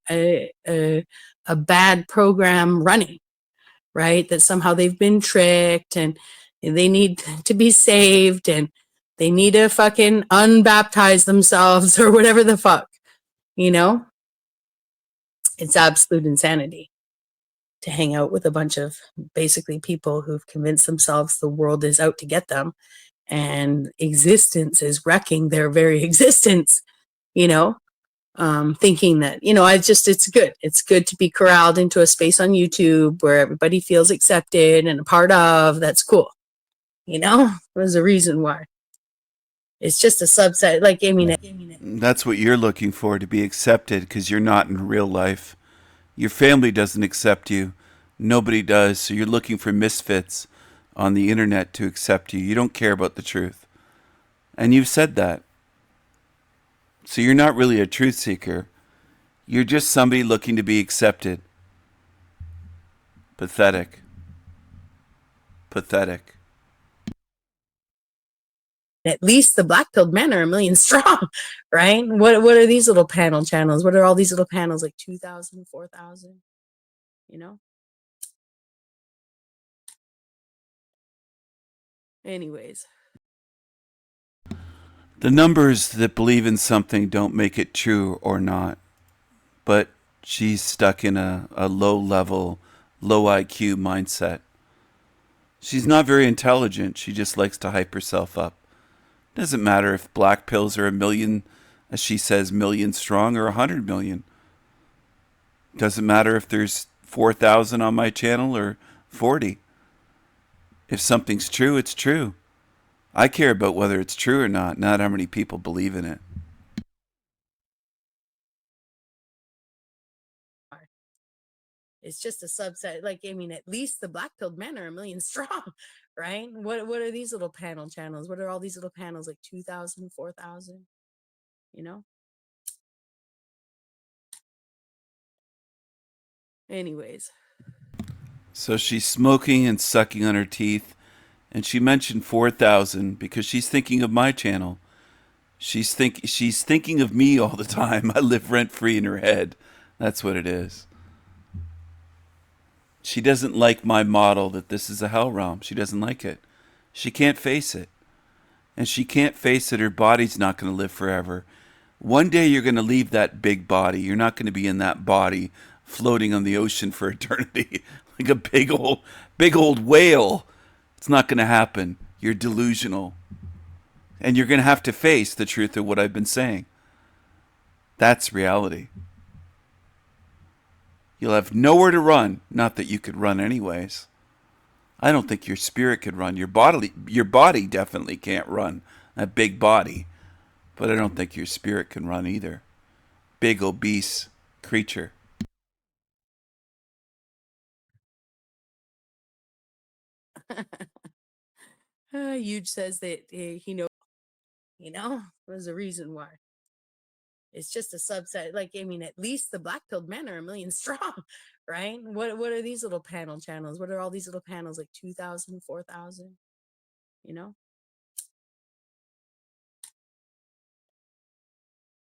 bad program running, right? That somehow they've been tricked and they need to be saved and they need to fucking unbaptize themselves or whatever the fuck, It's absolute insanity to hang out with a bunch of basically people who've convinced themselves the world is out to get them and existence is wrecking their very existence, thinking that, it's good to be corralled into a space on YouTube where everybody feels accepted and a part of. That's cool. There's a reason why. It's just a subset. Like, I mean, That's what you're looking for, to be accepted, because you're not in real life. Your family doesn't accept you. Nobody does. So you're looking for misfits on the internet to accept you. You don't care about the truth. And you've said that. So you're not really a truth seeker. You're just somebody looking to be accepted. Pathetic. Pathetic. at least the black pilled men are a million strong, right? What are these little panel channels? What are all these little panels, like 2,000, 4,000? You know? Anyways. The numbers that believe in something don't make it true or not. But she's stuck in a low level, low IQ mindset. She's not very intelligent. She just likes to hype herself up. Doesn't matter if black pills are a million, as she says, million strong or 100 million. Doesn't matter if there's 4,000 on my channel or 40. If something's true, it's true. I care about whether it's true or not how many people believe in it. It's just a subset. Like, I mean, at least the black pilled men are a million strong, right? What are these little panel channels? What are all these little panels, like 2,000, 4,000? You know? Anyways. So she's smoking and sucking on her teeth, and she mentioned 4,000 because she's thinking of my channel. She's thinking of me all the time. I live rent free in her head. That's what it is. She doesn't like my model that this is a hell realm. She doesn't like it. She can't face it. And she can't face that her body's not going to live forever. One day you're going to leave that big body. You're not going to be in that body floating on the ocean for eternity like a big old whale. It's not going to happen. You're delusional. And you're going to have to face the truth of what I've been saying. That's reality. You'll have nowhere to run. Not that you could run anyways. I don't think your spirit could run. Your body definitely can't run. That big body. But I don't think your spirit can run either. Big obese creature. Huge says that he knows, there's a reason why. It's just a subset. Like, I mean, at least the black pilled men are a million strong, right? What are these little panel channels? What are all these little panels, like 2,000, 4,000? You know?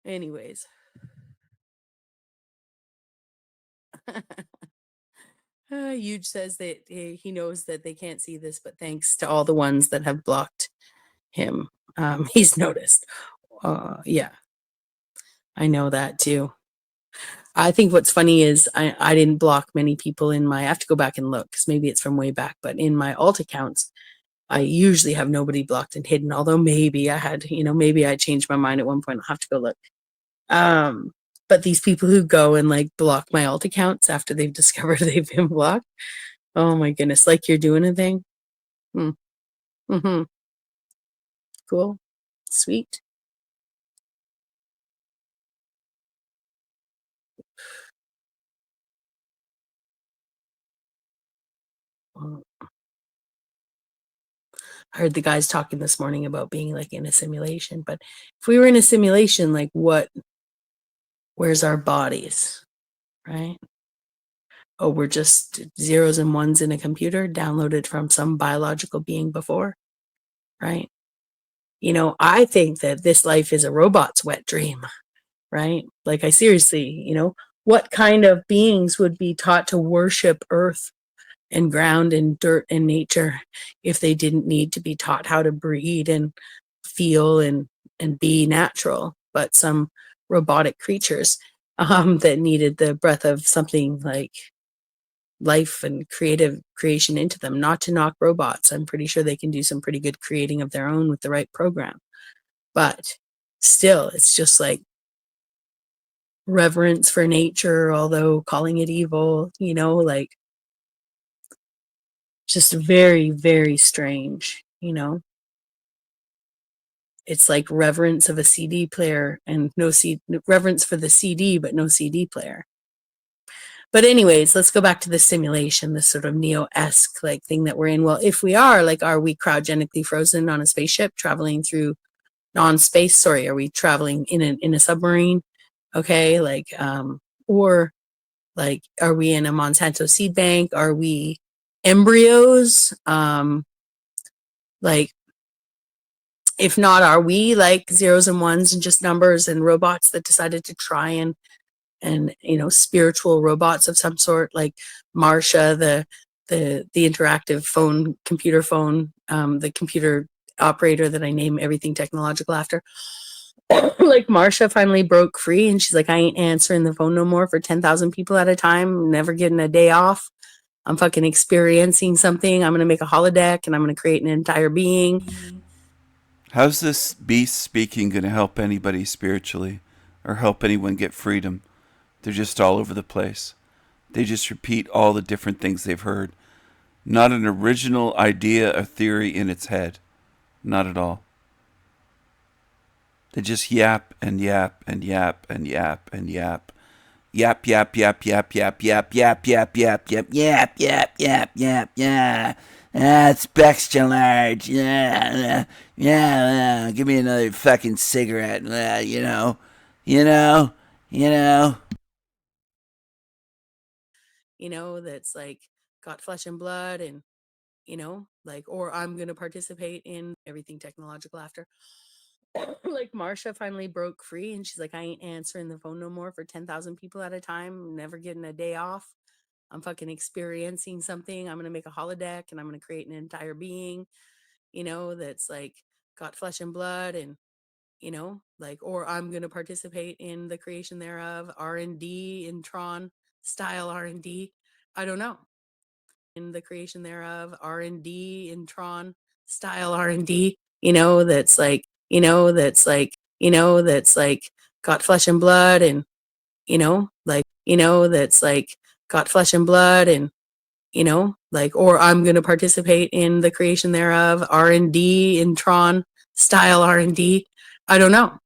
Anyways. Huge says that he knows that they can't see this, but thanks to all the ones that have blocked him, he's noticed. Yeah, I know that too. I think what's funny is I didn't block many people in my, I have to go back and look because maybe it's from way back, but in my alt accounts, I usually have nobody blocked and hidden, although maybe I had, maybe I changed my mind at one point. I'll have to go look. But these people who go and like block my alt accounts after they've discovered they've been blocked, oh my goodness, like you're doing a thing. Mm-hmm. Cool. Sweet. Well, I heard the guys talking this morning about being like in a simulation, but if we were in a simulation, like where's our bodies, right? Oh, we're just zeros and ones in a computer downloaded from some biological being before, right? I think that this life is a robot's wet dream, right? Like, I seriously, what kind of beings would be taught to worship earth and ground and dirt and nature if they didn't need to be taught how to breed and feel and be natural, but some robotic creatures that needed the breath of something like life and creative creation into them. Not to knock robots, I'm pretty sure they can do some pretty good creating of their own with the right program, but still, it's just like reverence for nature, although calling it evil, like just very, very strange, it's like reverence of a CD player and reverence for the CD, but no CD player. But anyways, let's go back to the simulation, this sort of Neo-esque like thing that we're in. Well, if we are, like, are we cryogenically frozen on a spaceship traveling through non-space? Sorry, are we traveling in a submarine? Okay, like, or like, are we in a Monsanto seed bank? Are we embryos? Like, if not, are we like zeros and ones and just numbers and robots that decided to try and spiritual robots of some sort, like Marsha, the interactive computer phone, the computer operator that I name everything technological after. Like, Marsha finally broke free and she's like, I ain't answering the phone no more for 10,000 people at a time, never getting a day off. I'm fucking experiencing something. I'm going to make a holodeck and I'm going to create an entire being. How's this beast speaking going to help anybody spiritually or help anyone get freedom? They're just all over the place. They just repeat all the different things they've heard. Not an original idea or theory in its head. Not at all. They just yap and yap and yap and yap and yap. Yap, yap, yap, yap, yap, yap, yap, yap, yap, yap, yap, yap, yap, yap, yeah. It's BeXX large. Yeah. Give me another fucking cigarette. You know. That's like got flesh and blood and, like, or I'm going to participate in everything technological after. Like, Marsha finally broke free and she's like, I ain't answering the phone no more for 10,000 people at a time, never getting a day off. I'm fucking experiencing something. I'm going to make a holodeck and I'm going to create an entire being, that's like got flesh and blood and, like, or I'm going to participate in the creation thereof, R&D in Tron style R&D. I don't know. In the creation thereof, R&D in Tron style R&D, that's like got flesh and blood and, that's like got flesh and blood and, like, or I'm going to participate in the creation thereof, R&D in Tron style R&D. I don't know.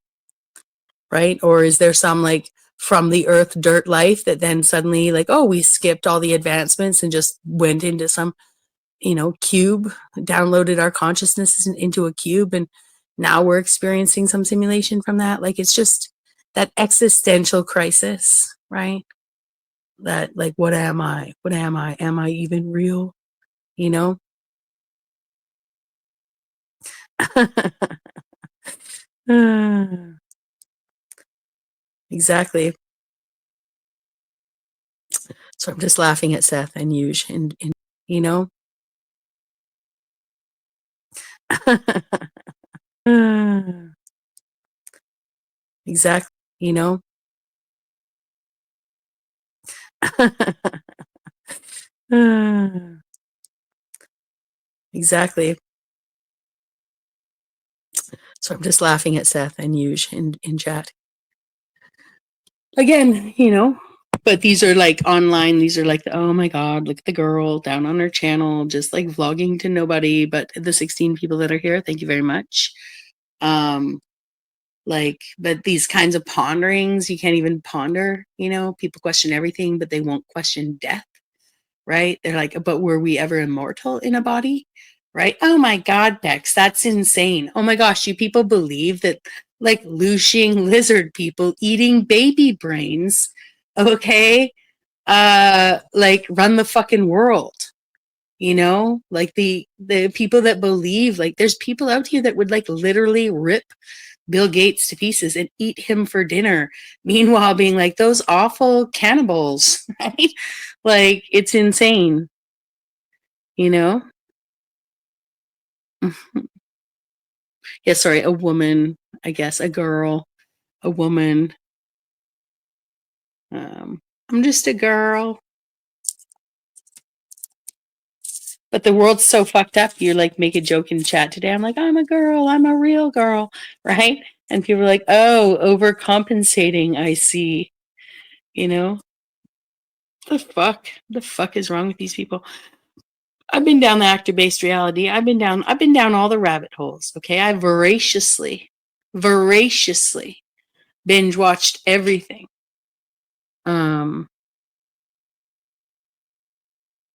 Right? Or is there some like from the earth dirt life that then suddenly, like, oh, we skipped all the advancements and just went into some, cube, downloaded our consciousness into a cube, and now we're experiencing some simulation from that. Like, it's just that existential crisis, right? That, like, what am I? What am I? Am I even real? Exactly. So I'm just laughing at Seth and Yuj and you know. Exactly. Exactly. So I'm just laughing at Seth and Yuj in chat. Again, but these are like online, these are like, oh my God, look at the girl down on her channel, just like vlogging to nobody, but the 16 people that are here, thank you very much. But these kinds of ponderings, you can't even ponder, people question everything, but they won't question death, right? They're like, but were we ever immortal in a body? Right? Oh my God, Bex, that's insane. Oh my gosh, you people believe that, like, looshing lizard people eating baby brains, okay, like, run the fucking world, like the people that believe, like, there's people out here that would, like, literally rip Bill Gates to pieces and eat him for dinner, meanwhile being like, those awful cannibals, right? Like, it's insane, Yeah, sorry, a woman, I guess, a girl, a woman. I'm just a girl. But the world's so fucked up. You like make a joke in chat today. I'm like, I'm a girl. I'm a real girl, right? And people are like, oh, overcompensating. I see. The fuck? The fuck is wrong with these people? I've been down the actor-based reality. I've been down all the rabbit holes. Okay, I voraciously voraciously binge watched everything.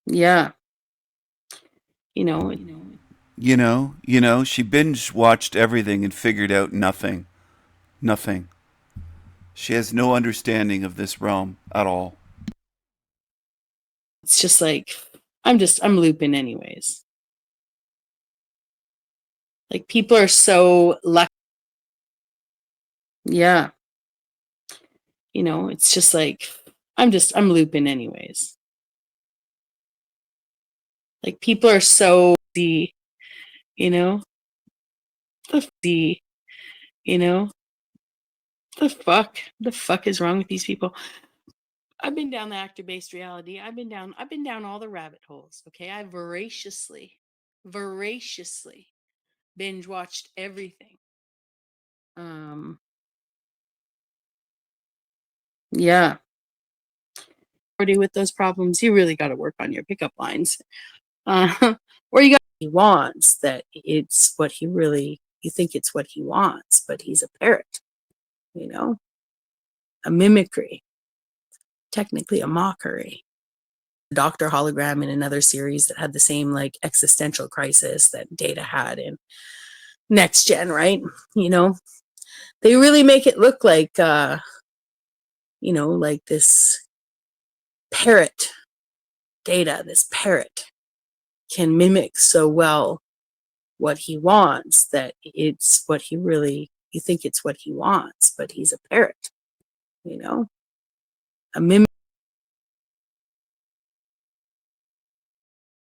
Yeah. You know, She binge watched everything and figured out nothing. Nothing. She has no understanding of this realm at all. it's just like I'm looping anyways. Like people are so lucky. Yeah. It's just like I'm looping anyways. Like people are so the you know you know the fuck is wrong with these people? I've been down the actor-based reality. I've been down all the rabbit holes. Okay, I voraciously binge watched everything. Yeah. Already with those problems, you really got to work on your pickup lines. Or you got he wants that it's what he really you think it's what he wants, but he's a parrot. A mimicry, technically a mockery. Doctor hologram in another series that had the same like existential crisis that Data had in Next Gen, right? They really make it look like like this parrot Data, this parrot can mimic so well what he wants that it's what he really you think it's what he wants, but he's a parrot. A mimic